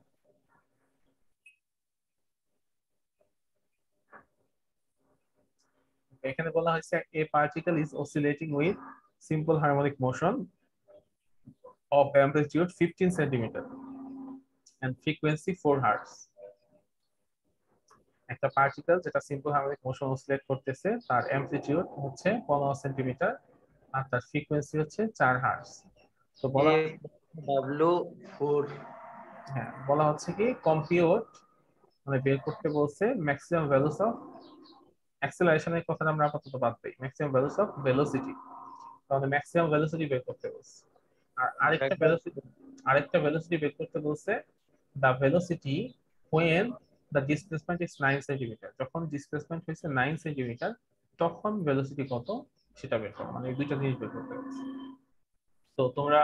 এখানে বলা হয়েছে a particle is oscillating with simple harmonic motion of amplitude 15 centimeter and frequency 4 hertz। একটা পার্টিকেল যেটা সিম্পল হারমোনিক মোশন অসিলেট করতেছে, তার অ্যামপ্লিটিউড হচ্ছে 15 সেন্টিমিটার আর তার ফ্রিকোয়েন্সি হচ্ছে 4 হার্টজ। তো বলা W4। হ্যাঁ, বলা হচ্ছে কি কম্পিউট মানে বের করতে বলছে ম্যাক্সিমাম ভ্যালুস অফ অ্যাক্সেলারেশনের কথাটা আমরা আপাতত বাদ দিই, ম্যাক্সিমাম ভ্যালুস অফ ভেলোসিটি। তাহলে ম্যাক্সিমাম ভেলোসিটি বের করতে বলছে। আর আরেকটা ভেলোসিটি বের করতে বলছে the velocity when the displacement is 9 centimetre. যখন ডিসপ্লেসমেন্ট হয়েছে 9 সেন্টিমিটার তখন ভেলোসিটি কত সেটা বের করো, মানে এই দুইটা জিনিস বের করতে হচ্ছে। তো তোমরা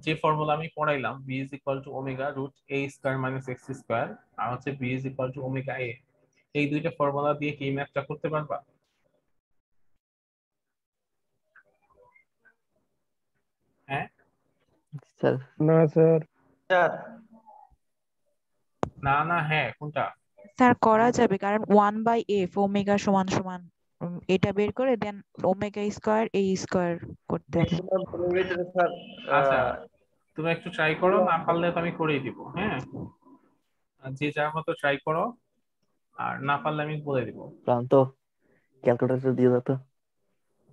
যে ফর্মুলা আমি পড়াইলাম b is equal to omega root a square minus x square আর হচ্ছে b is equal to omega a, এই দুইটা ফর্মুলা দিয়ে কি ম্যাথটা করতে পারবা? হ্যাঁ স্যার না স্যার, স্যার না না হ্যাঁ কোনটা? স্যার করা যাবে, কারণ 1/f ওমেগা সমান সমান এটা বের করে দেন ওমেগা স্কয়ার a স্কয়ার করতে হবে। ম্যাক্সিমাম ভেলোসিটি স্যার আচ্ছা তুমি একটু ট্রাই করো, না পারলে তো আমি করেই দিব। হ্যাঁ, আর যে যার মতো ট্রাই করো, আর না পারলে আমি বলে দিব। প্রান্ত ক্যালকুলেটর দিয়ে দাও তো,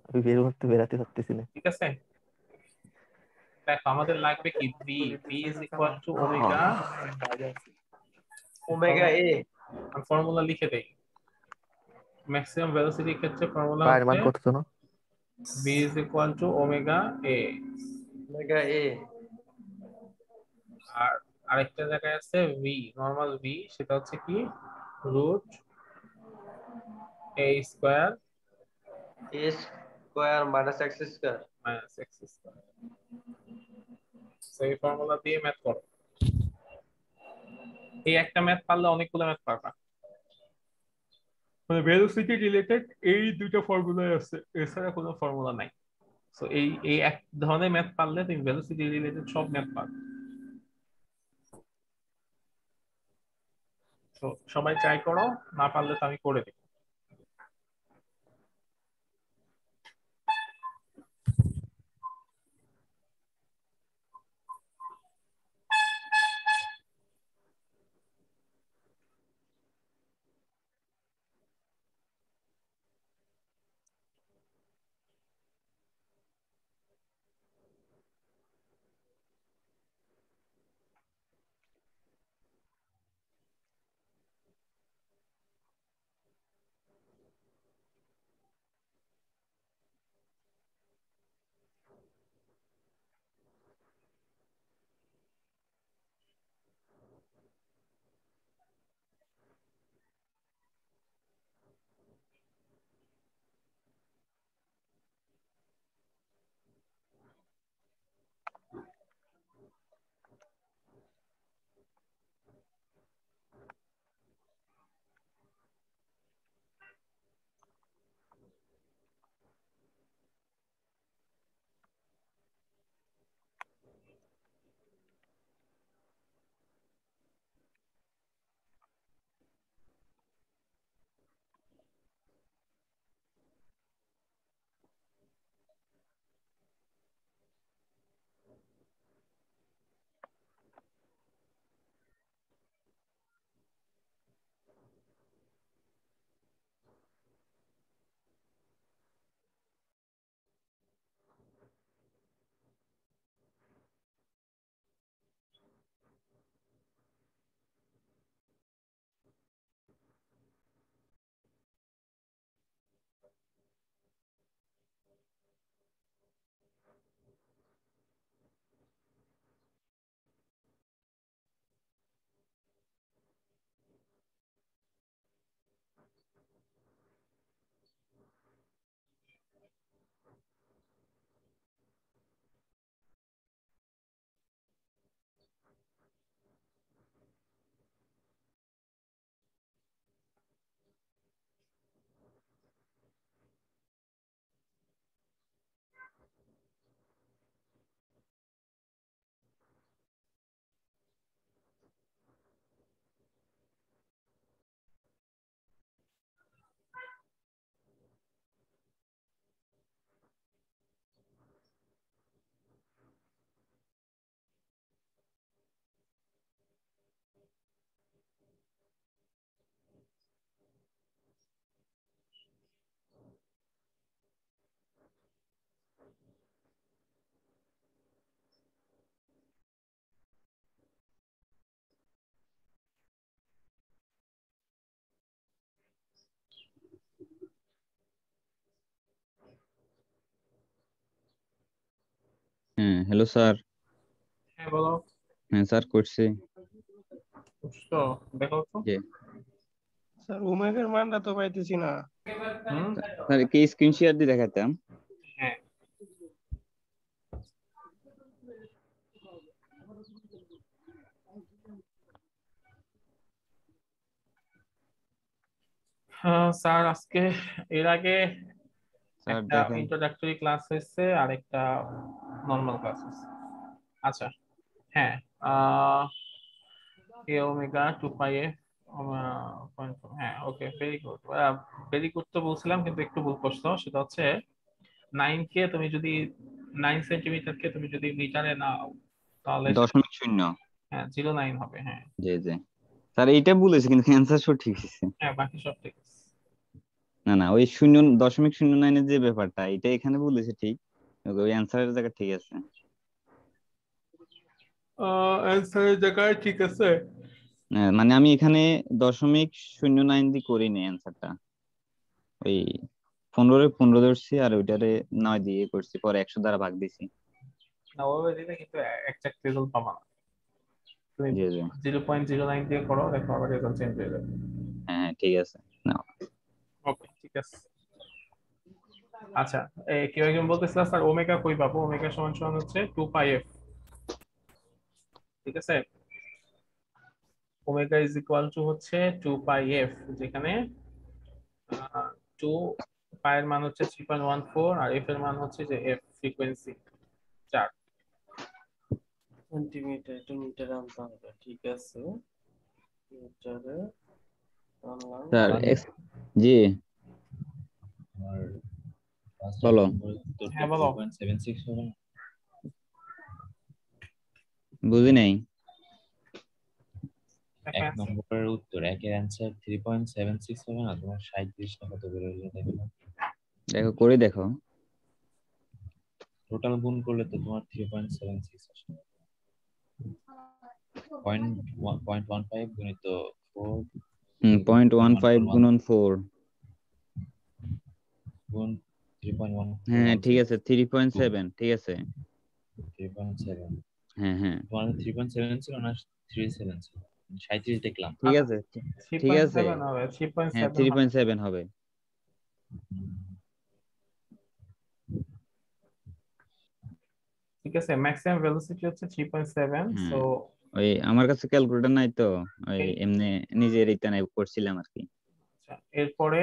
আমি বের করতে বেরাতে পারতেছি না। ঠিক আছে, দেখো আমাদের লাগবে কি v v is equal to omega, omega a আমি ফর্মুলা লিখে দেই। ম্যাক্সিমাম ভেলোসিটির ক্ষেত্রে ফর্মুলা পায়ের মান হচ্ছে কত জানো? v is equal to omega a। Omega a আর আরেকটা জায়গায় আছে v, নরমাল v, সেটা হচ্ছে কি root a square a square minus x square. Minus x square. সেই ফর্মুলা দিয়ে ম্যাথ করো। এই একটা ম্যাথ পারলে অনেকগুলো ম্যাথ পারবা। মানে ভেলোসিটি রিলেটেড এই দুইটা ফর্মুলাই আছে, এছাড়া কোনো ফর্মুলা নাই। সো এই এই এক ধরনের ম্যাথ পারলে তুমি ভেলোসিটি রিলেটেড সব ম্যাথ পারবে। তো সবাই ট্রাই করো, না পারলে তো আমি করে দিই। হ্যাঁ হ্যালো স্যার। হ্যাঁ বলো। হ্যাঁ স্যার করছি। বুঝছো? দেখো তো। জি স্যার ওমেগার মানটা তো পাইতেছি না। হুম, স্যার কি স্ক্রিন শেয়ার দিয়ে দেখাতাম? হ্যাঁ স্যার আজকে এর আগে স্যার একটা দেখেন। ইন্ট্রোডাক্টরি ক্লাস হয়েছে আর একটা নর্মাল ক্লাস হয়েছে। আচ্ছা হ্যাঁ, এ ওমেগা 2 পাই এফ, হ্যাঁ okay very good. Very good তো বলছিলাম কিন্তু একটু ভুল করছো, সেটা হচ্ছে 9 কে তুমি যদি 9 সেন্টিমিটারকে তুমি যদি মিটারে নাও তাহলে 0.0। হ্যাঁ 09 হবে। হ্যাঁ জি জি স্যার এইটা বলেছে কিন্তু অ্যান্সার সঠিক আছে। হ্যাঁ বাকি সব ঠিক আছে। না না ওই 0.09 যে ব্যাপারটা এটা এখানে বলেছে ঠিক, ওই অ্যান্সারের জায়গা ঠিক আছে। অ্যান্সারের জায়গায় ঠিক আছে। মানে আমি এখানে 0.09 দিয়ে করিনি অ্যান্সারটা, ওই 15 ধরছি আর ওইটারে 9 দিয়ে করছি, পরে 100 দ্বারা ভাগ দিছি। না ওভাবে দিলে কিন্তু এক্সাক্ট রেজাল্ট পাবা না। তুমি জি জি 0.09 দিয়ে করো, দেখো আবার রেজাল্ট চেঞ্জ হয়ে যাবে। হ্যাঁ হ্যাঁ ঠিক আছে। না ওকে ঠিক আছে। আচ্ছা কেউ একজন বলতেছিল স্যার ওমেগা কই পাবো? ওমেগা সমান সমান হচ্ছে 2 পাই এফ। ঠিক আছে, ওমেগা ইজ ইকুয়াল টু হচ্ছে 2 পাই এফ, যেখানে 2 পায়ের মান হচ্ছে 3.14 আর এফ এর মান হচ্ছে যে এফ ফ্রিকোয়েন্সি 4। সেন্টিমিটার এটা মিটারে আনতে হবে, ঠিক আছে। মিটারে আনলাম। স্যার জি বলো। হ্যাঁ বলো। বুঝি নাই। দেখা আছে। নম্বরের উত্তর একের অ্যান্সার 3.76 হবে না? তোমার 37 না কত বের হলো দেখো। দেখো করে দেখো। টোটাল গুণ করলে তো তোমার 3.76 আসবে। 0.15 গুণিত 4 0.15 গুণন 4 গুণ 3.1। হ্যাঁ ঠিক আছে 3.7 ঠিক আছে। 3.7 হ্যাঁ হ্যাঁ তোমার 3.7 ছিল না 37 ছিল? 37 দেখলাম। ঠিক আছে ঠিক আছে। 3.7 হবে, হ্যাঁ 3.7 হবে। 3.7 হবে। ঠিক আছে, ম্যাক্সিমাম ভেলোসিটি হচ্ছে 3.7। সো ওই আমার কাছে ক্যালকুলেটর নাই তো, ওই এমনি নিজের এটা নাই করছিলাম আর কি। এরপরে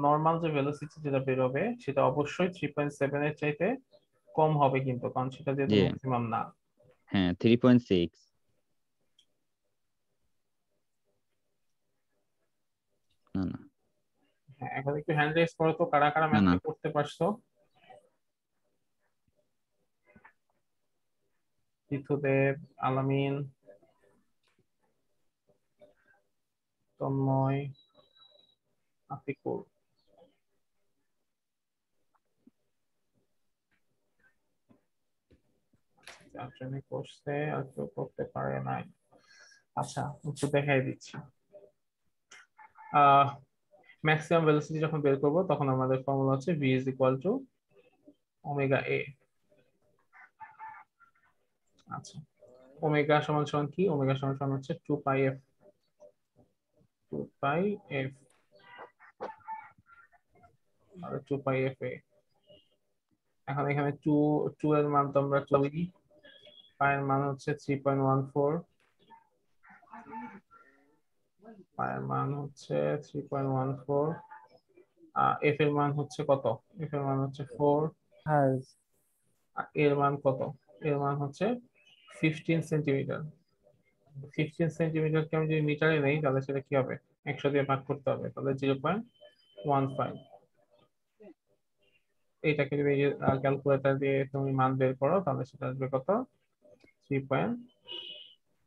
নর্মাল যে ভেলোসিটি যেটা বেরোবে সেটা অবশ্যই 3.7 এর চাইতে কম হবে কিন্তু, কারণ সেটা যেহেতু জি ম্যাক্সিমাম না। হ্যাঁ 3.6। না না হ্যাঁ এখন একটু হ্যান্ড রেজ করো তো, কারা কারা না না ম্যাথটা করতে পারছো? তীর্থদেব, আলামিন, তন্ময়, আতিকুল। চারজনে করছে আর কেউ করতে পারে নাই। আচ্ছা একটু দেখাই দিচ্ছি। ম্যাক্সিমাম ভেলোসিটি যখন বের করবো তখন আমাদের ফর্মুলা হচ্ছে v is equal to omega a. আচ্ছা ওমেগা সমান সমান কি? ওমেগা সমান সমান হচ্ছে 2 পাই এফ। 2 পাই এফ আর 2 পাই এফ এ। এখন এখানে টু এর মান তো আমরা চলি, পায়ের মান হচ্ছে 3.14, পায়ের মান হচ্ছে 3.14, এফ এর মান হচ্ছে কত? এফ এর মান হচ্ছে 4, আর এর মান কত? এর মান হচ্ছে 15 সেন্টিমিটার। 15 সেন্টিমিটারকে আমি যদি মিটারে নেই তাহলে সেটা কি হবে? 100 দিয়ে ভাগ করতে হবে, তাহলে 0.15। এইটাকে যদি ক্যালকুলেটর দিয়ে তুমি মান বের করো তাহলে সেটা আসবে কত? 3.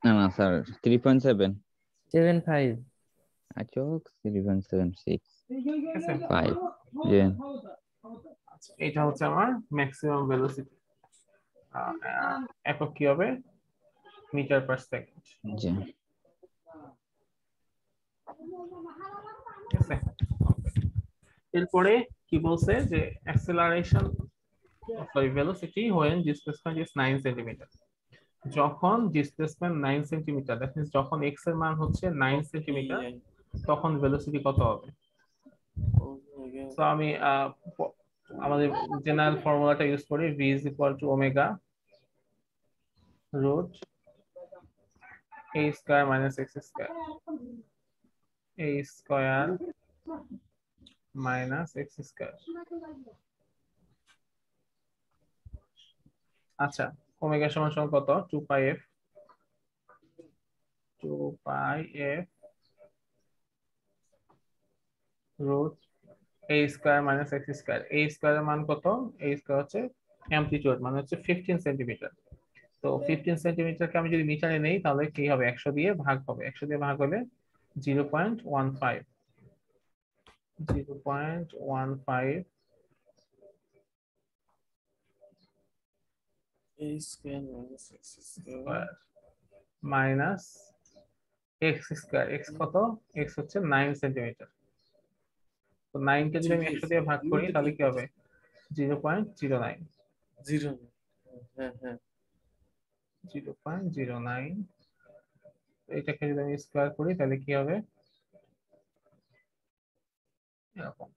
না না স্যার 3.7। 7.5 আচ্ছা 3.76 ঠিক আছে? 5 জি আচ্ছা এটা হচ্ছে আমার ম্যাক্সিমাম ভেলোসিটি। একক কি হবে? Metre per second. জি ঠিক আছে, এরপরে কি বলছে যে acceleration sorry, velocity when displacement is 9 centimetre. যখন ডিসপ্লেসমেন্ট 9 সেন্টিমিটার, দ্যাট মিন্স যখন x এর মান হচ্ছে 9 সেন্টিমিটার, তখন ভেলোসিটি কত হবে? তো আমি আমাদের জেনারেল ফর্মুলাটা ইউজ করি, v is equal to omega root a square minus x square, a square minus x square। আচ্ছা, ওমেগা সমান সমান কত? 2 পাই f, 2 pi f root a square minus x square. a স্কয়ারের মান কত? a স্কয়ার হচ্ছে amplitude, মানে হচ্ছে 15 সেন্টিমিটার। তো 15 সেন্টিমিটারকে আমি যদি মিটারে নেই তাহলে কি হবে? 100 দিয়ে ভাগ হবে। 100 দিয়ে ভাগ হলে 0.15, 0.15 a square minus x square minus x square. x কত? x হচ্ছে 9 সেন্টিমিটার। তো 9 কে যদি আমি 100 দিয়ে ভাগ করি তাহলে কি হবে? 0.09, 0। হ্যাঁ হ্যাঁ 0.09। এটাকে যদি আমি স্কয়ার করি তাহলে কি হবে? এরকম।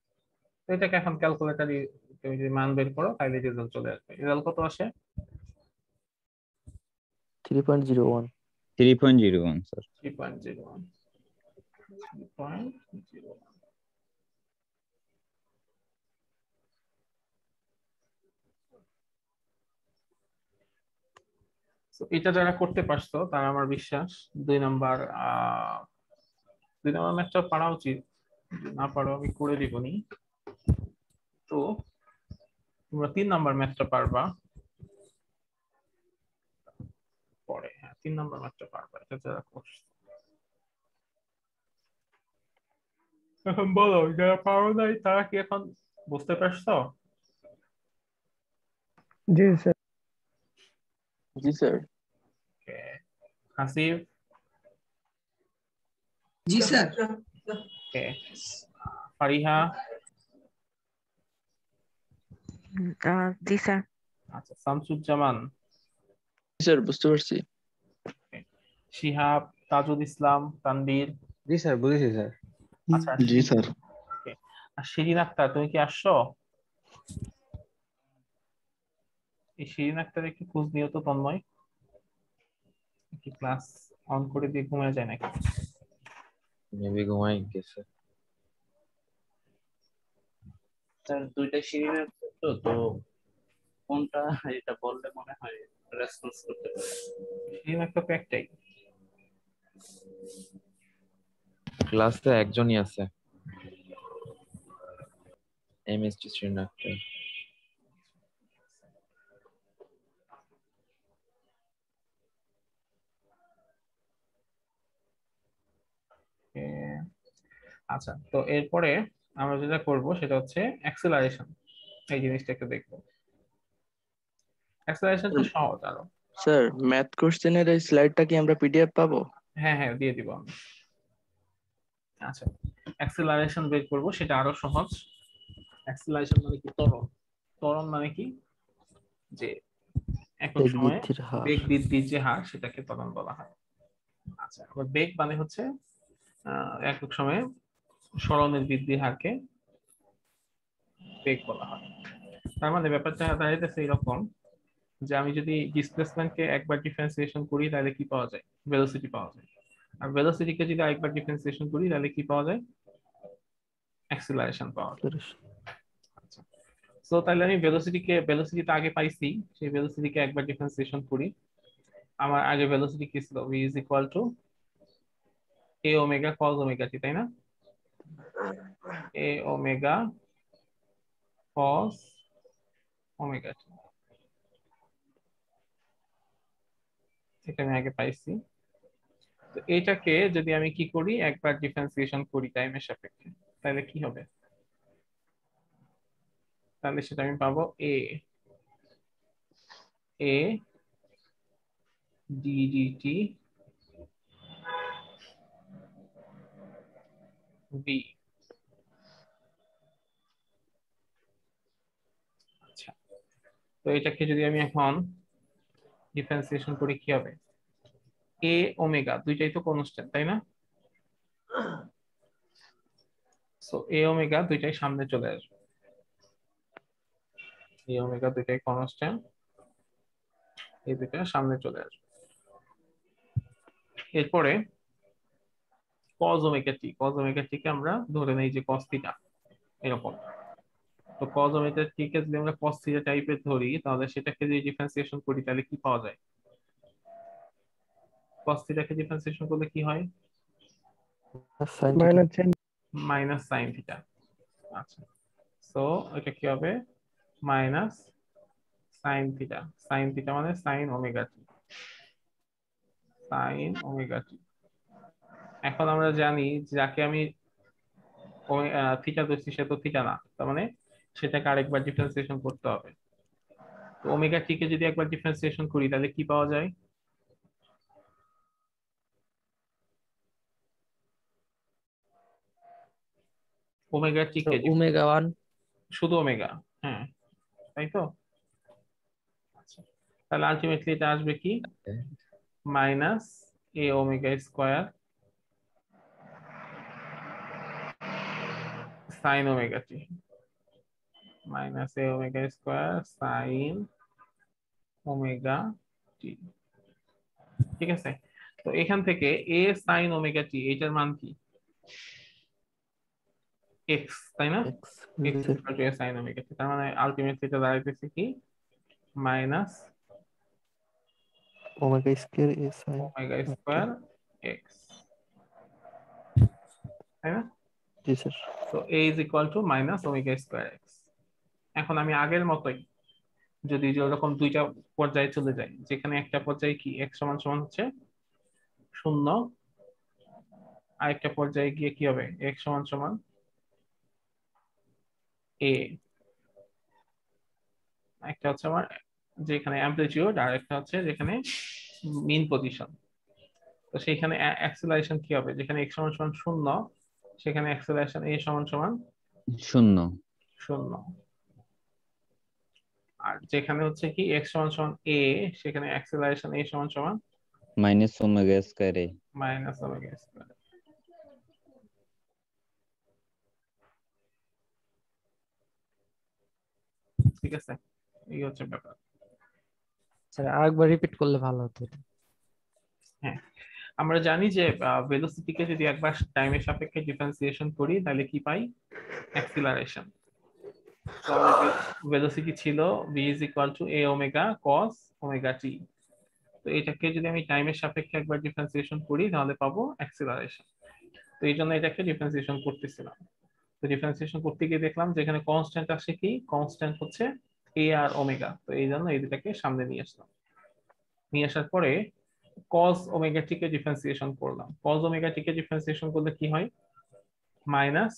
তো এটাকে এখন ক্যালকুলেটরে তুমি যদি মান বের করো তাহলে রেজাল্ট চলে আসবে। রেজাল্ট কত আসে? 3.01। 3.01 স্যার। 3.01, 3.01। তো এটা যারা করতে পারছো তারা আমার বিশ্বাস 2 নাম্বার ম্যাথটা পারা উচিত। না পারো আমি করে দিবনি। তো তোমরা 3 নাম্বার ম্যাথটা পারবা পরে। হ্যাঁ, 3 নাম্বার ম্যাথটা পারবা, এটা যারা করছো। এখন বলো, যারা পারো নাই তারা কি এখন বুঝতে পারছো? জি স্যার। জি স্যার। হাসিব? জি স্যার। ওকে, ফারিহা? জি স্যার। আচ্ছা, শামসুজ্জামান? স্যার বুঝতে পারছি। শিহাব, তাজুল ইসলাম, তানবীর? জি স্যার, বুঝেছি স্যার। আচ্ছা, জি স্যার। okay, আর শিরিন আক্তার তুমি কি আসছো? এই শিরিন আক্তার একটু খোঁজ নিও তো তন্ময়, কি ক্লাস অন করে দিয়ে ঘুমিয়ে যায় নাকি? মেবি ঘুমাই গেছে স্যার। দুইটা সিঁড়ি আছে তো, তো কোনটা এটা বললে মনে হয় রেসপন্স করতে পারে। শিরিন আক্তার তো একটাই। ক্লাসে একজনই আছে, এমএসটি শ্রীনাথ। আচ্ছা, তো এরপরে আমরা যেটা করব সেটা হচ্ছে অ্যাক্সেলারেশন। এই জিনিসটা একটু দেখবো। অ্যাক্সেলারেশনটা সহজ আরো। স্যার ম্যাথ কোশ্চেনের এই স্লাইডটা কি আমরা পিডিএফ পাবো? হ্যাঁ হ্যাঁ, দিয়ে দিব আমি। আচ্ছা, অ্যাক্সেলারেশন বের করব, সেটা আরো সহজ। অ্যাক্সেলারেশন মানে কি? ত্বরণ। ত্বরণ মানে কি? যে একক বেগ সময়ে বৃদ্ধির হার। বেগ বৃদ্ধির যে হার সেটাকে ত্বরণ বলা হয়। আচ্ছা, আবার বেগ মানে হচ্ছে একক সময়ে সরণের বৃদ্ধির হারকে বেগ বলা হয়। তার মানে ব্যাপারটা দাঁড়াইতেছে এরকম যে আমি যদি ডিসপ্লেসমেন্টকে একবার ডিফারেন্সিয়েশন করি তাহলে কি পাওয়া যায়? ভেলোসিটি পাওয়া যায়। আর ভেলোসিটিকে যদি আরেকবার ডিফারেন্সিয়েশন করি তাহলে কি পাওয়া যায়? অ্যাক্সেলারেশন পাওয়া যায়। আচ্ছা, সো তাহলে আমি ভেলোসিটিটা আগে পাইছি, সেই ভেলোসিটিকে একবার ডিফারেন্সিয়েশন করি। আমার আগে ভেলোসিটি কি ছিল? v is equal to a omega cos omega t, তাই না? a omega cos omega t, এটা আমি আগে পাইছি। তো এটাকে যদি আমি কি করি, একবার ডিফারেন্সিয়েশন করি টাইমের সাপেক্ষে, তাহলে কি হবে? তাহলে সেটা আমি পাবো a ddt v। আচ্ছা, তো এটাকে যদি আমি এখন ডিফারেন্সিয়েশন করি কি হবে, এ ওমেগা দুইটাই তো কনস্ট্যান্ট তাই না? সো এ ওমেগা দুইটাই সামনে চলে আসবে, এ ওমেগা দুইটাই কনস্ট্যান্ট, এই দুইটা সামনে চলে আসবে। এরপরে cos omega t, cos omega টি কে আমরা ধরে নেই যে cos থিটা এরকম। তো cos ওমেগা টি কে যদি আমরা cos থিটা টাইপের ধরি তাহলে সেটাকে যদি ডিফারেন্সিয়েশন করি তাহলে কি পাওয়া যায়? cos থিটা কে ডিফারেন্সিয়েশন করলে কি হয়? sin theta। Minus chain minus sine theta. আচ্ছা, সো এটা কি হবে? Minus sine theta. Sine theta মানে sign omega t, sign omega t. এখন আমরা জানি যে যাকে আমি থিটা ধরছি সে তো থিটা না, তার মানে সেটাকে আরেকবার ডিফারেন্সিয়েশন করতে হবে। তো ওমেগা টি কে যদি একবার ডিফারেন্সিয়েশন করি তাহলে কি পাওয়া যায়? ওমেগা টি কে ওমেগা 1। শুধু ওমেগা, হ্যাঁ তাই তো। আচ্ছা, তাহলে আলটিমেটলি এটা আসবে কি? মাইনাস এ ওমেগা স্কোয়ার সাইন ওমেগা টি, মাইনাস এ ওমেগা স্কোয়ার সাইন ওমেগা টি। ঠিক আছে, তো এখান থেকে এ সাইন ওমেগা টি এটার মান কি? এক্স, তাই না? x x equal to a sine omega t, তার মানে আলটিমেটলি এটা দাঁড়াইতেছে কি? Minus omega square a sin। Omega square x, তাই না? জি স্যার। তো a is equal to minus omega square x. এখন আমি আগের মতোই যদি যে ওরকম দুইটা পর্যায়ে চলে যাই, যেখানে একটা পর্যায়ে কি x সমান সমান হচ্ছে 0, আরেকটা পর্যায়ে গিয়ে কি হবে x সমান সমান a, একটা হচ্ছে আমার যেখানে অ্যামপ্লিটিউড আর একটা হচ্ছে যেখানে মিন পজিশন। তো সেখানে অ্যাক্সেলারেশন কি হবে? যেখানে x সমান সমান 0 সেখানে অ্যাক্সেলারেশন a সমান সমান 0। 0, আর যেখানে হচ্ছে কি x সমান সমান a সেখানে অ্যাক্সেলারেশন a সমান সমান minus omega square a. Minus omega square. ঠিক আছে, এই হচ্ছে ব্যাপার। স্যার আরেকবার রিপিট করলে ভালো হতো। হ্যাঁ, আমরা জানি যে ভেলোসিটিকে যদি একবার টাইমের সাপেক্ষে ডিফারেন্সিয়েশন করি তাহলে কি পাই? অ্যাক্সিলারেশন। তো আমাদের ভেলোসিটি ছিল v is equal two a omega cos omega t। তো এটাকে যদি আমি টাইমের সাপেক্ষে একবার ডিফারেন্সিয়েশন করি তাহলে পাবো অ্যাক্সিলারেশন। তো এই জন্য এটাকে ডিফারেন্সিয়েশন করতেছিলাম। তো ডিফারেন্সিয়েশন করতে গিয়ে দেখলাম যেখানে কনস্ট্যান্ট আসে কি, কনস্ট্যান্ট হচ্ছে a আর ওমেগা, তো এই জন্য এই দুটাকে সামনে নিয়ে আসলাম। নিয়ে আসার পরে cos ওমেগা টি কে ডিফারেন্সিয়েশন করলাম। cos ওমেগা টি কে ডিফারেন্সিয়েশন করলে কি হয়? মাইনাস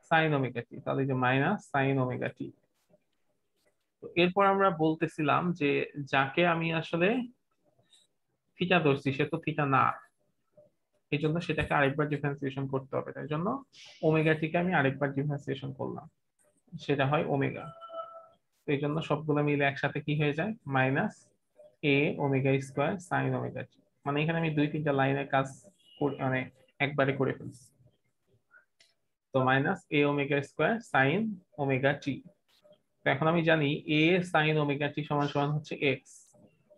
সাইন ওমেগা টি, তাহলে যে মাইনাস সাইন ওমেগা টি। তো এরপর আমরা বলতেছিলাম যে যাকে আমি আসলে থিটা ধরছি সে তো থিটা না, এই জন্য সেটাকে আরেকবার ডিফারেন্সিয়েশন করতে হবে। তাই জন্য ওমেগা টিকে আমি আরেকবার ডিফারেন্সিয়েশন করলাম, সেটা হয় ওমেগা। তো এই জন্য সবগুলো মিলে একসাথে কি হয়ে যায়? মাইনাস এ ওমেগা স্কোয়ার সাইন ওমেগা টি। মানে এখানে আমি 2-3টা লাইনের কাজ মানে একবারে করে ফেলছি। তো মাইনাস এ ওমেগা স্কোয়ার সাইন ওমেগা টি। তো এখন আমি জানি এ সাইন ওমেগা টি সমান সমান হচ্ছে এক্স,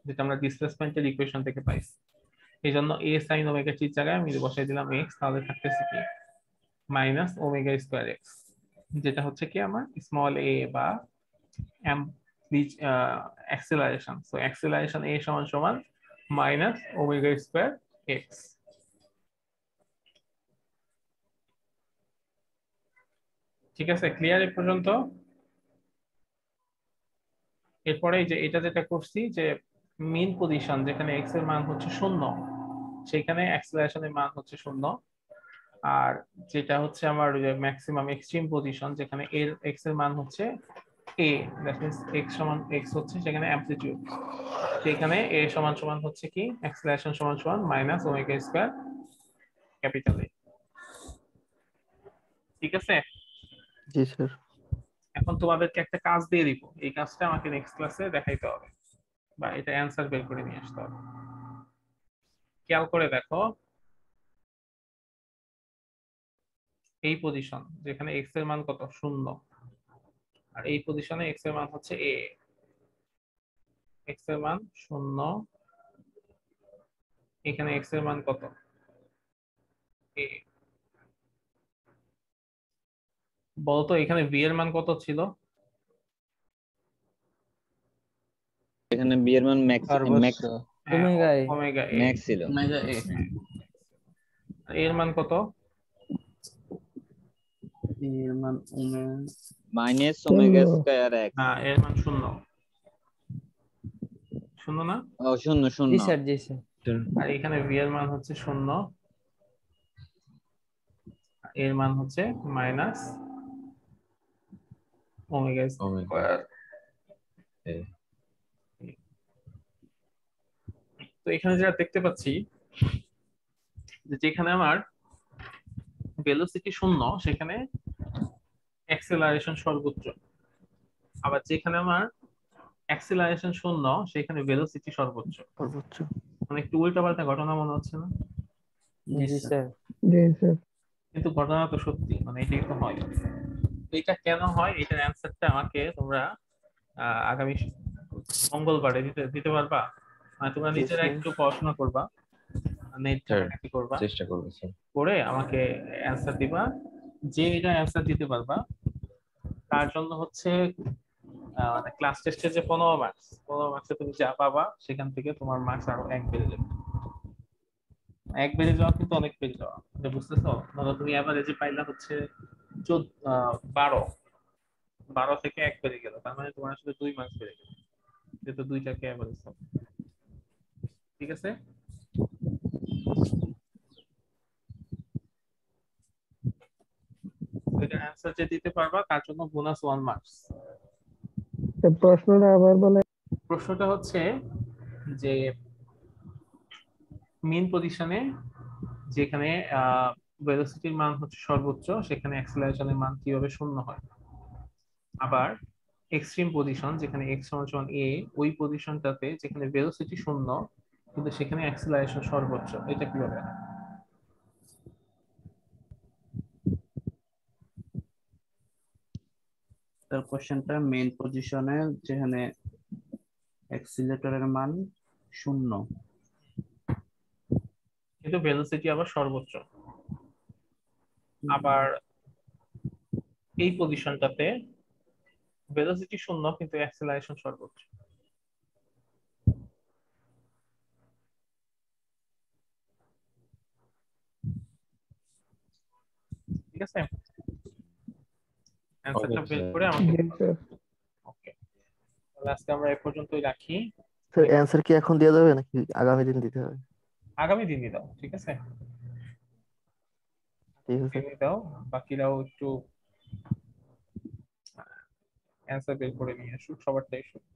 যেটা আমরা ডিসপ্লেসমেন্টের ইকুয়েশন থেকে পাইছি। এই জন্য এ সাইন ওমেগা টির জায়গায় আমি বসাই দিলাম এক্স, তাহলে থাকতেছে কি মাইনাস ওমেগা স্কোয়ার এক্স, যেটা হচ্ছে কি আমার স্মল এ বা অ্যাক্সেলারেশন। সো অ্যাক্সেলারেশন এ সমান সমান মাইনাস ওমেগা স্কোয়ার এক্স। ঠিক আছে, ক্লিয়ার এ পর্যন্ত? এরপরে যে এটা যেটা করছি যে মিন পজিশন যেখানে এক্স এর মান হচ্ছে 0 সেখানে অ্যাক্সেলারেশনের মান হচ্ছে 0, আর যেটা হচ্ছে আমার ম্যাক্সিমাম এক্সট্রিম পজিশন যেখানে এর এক্স এর মান হচ্ছে a, দ্যাট মিন্স এক্স সমান এক্স হচ্ছে সেখানে অ্যামপ্লিটিউড, সেখানে a সমান সমান হচ্ছে কি অ্যাক্সেলারেশন সমান সমান minus omega square capital A. ঠিক আছে? জি স্যার। এখন তোমাদেরকে একটা কাজ দিয়ে দিব, এই কাজটা আমাকে নেক্সট ক্লাসে দেখাইতে হবে বা এটা অ্যান্সার বের করে নিয়ে আসতে হবে। খেয়াল করে দেখো, এই পজিশন যেখানে এক্স এর মান কত 0, আর এই পজিশনে এক্স এর মান হচ্ছে এ, এক্স এর মান 0, এখানে এক্স এর মান কত এ। বলতো এখানে ভি এর মান কত ছিল? এখানে বি এর মান ম্যাক্স সর্বোচ্চ ওমেগা এ ওমেগা এ, ম্যাক্স ছিল। ওমেগা এ। এর মান কত? এর মান মাইনাস ওমেগা স্কয়ার এক্স। না, এর মান 0, 0 না? ও 0 জি 0। স্যার জি স্যার। আর এখানে ভি এর মান হচ্ছে 0, এর মান হচ্ছে মাইনাস ওমেগা স্কয়ার। তো এখানে যেটা দেখতে পাচ্ছি যে যেখানে আমার ভেলোসিটি 0 সেখানে অ্যাক্সেলারেশন সর্বোচ্চ, আবার যেখানে আমার অ্যাক্সেলারেশন 0 সেখানে ভেলোসিটি সর্বোচ্চ। সর্বোচ্চ। মানে একটু উল্টাপাল্টা ঘটনা মনে হচ্ছে না? জি স্যার। জি স্যার। কিন্তু ঘটনা তো সত্যি, মানে এটাই তো হয়। এটা কেন হয় এটার অ্যান্সারটা আমাকে তোমরা আগামী মঙ্গলবারে দিতে দিতে পারবা? মানে তোমরা নিজেরা একটু পড়াশোনা করবা, নেট ঘাটাঘাটি করবা, চেষ্টা করবো স্যার। করে আমাকে অ্যান্সার দিবা। যে এটা অ্যান্সার দিতে পারবা তার জন্য হচ্ছে মানে ক্লাস টেস্টের যে 15 মার্কস, 15 মার্কসে তুমি যা পাবা সেখান থেকে তোমার মার্কস আরো 1 বেড়ে যাবে। 1 বেড়ে যাওয়া কিন্তু অনেক বেড়ে যাওয়া, এটা বুঝতেছো? ধরো তুমি এভারেজে পাইলা হচ্ছে 12, 12 থেকে 1 বেড়ে গেল, তার মানে তোমার আসলে 2 মার্কস বেড়ে গেল, যেহেতু 2টাকে এভারেজ হবে। ঠিক আছে? এটা অ্যান্সার যে দিতে পারবা তার জন্য বোনাস 1 মার্কস। প্রশ্নটা আবার বলে। প্রশ্নটা হচ্ছে যে মেইন পজিশনে যেখানে ভেলোসিটির মান হচ্ছে সর্বোচ্চ সেখানে অ্যাক্সেলারেশনের মান কিভাবে 0 হয়। আবার এক্সট্রিম পজিশন যেখানে x সমান a, ওই পজিশনটাতে যেখানে ভেলোসিটি 0 কিন্তু সেখানে অ্যাক্সেলারেশন সর্বোচ্চ, এটা কিভাবে হয়? তার কোশ্চেনটা মেইন পজিশনে যেখানে অ্যাক্সিলারেটরের মান 0, কিন্তু ভেলোসিটি আবার সর্বোচ্চ। আবার এই পজিশনটাতে ভেলোসিটি 0 কিন্তু অ্যাক্সেলারেশন সর্বোচ্চ। ঠিক আছে? অ্যান্সারটা বের করে আমাকে ওকে, তাহলে আজকে আমরা এই পর্যন্তই রাখি। স্যার অ্যান্সার কি এখন দেওয়া যাবে নাকি আগামী দিন দিতে হবে? আগামী দিনই দাও, ঠিক আছে? ঠিক আছে। দিনই দাও, বাকিরাও একটু অ্যান্সার বের করে নিয়ে আসুক, সবারটাই শুনুক।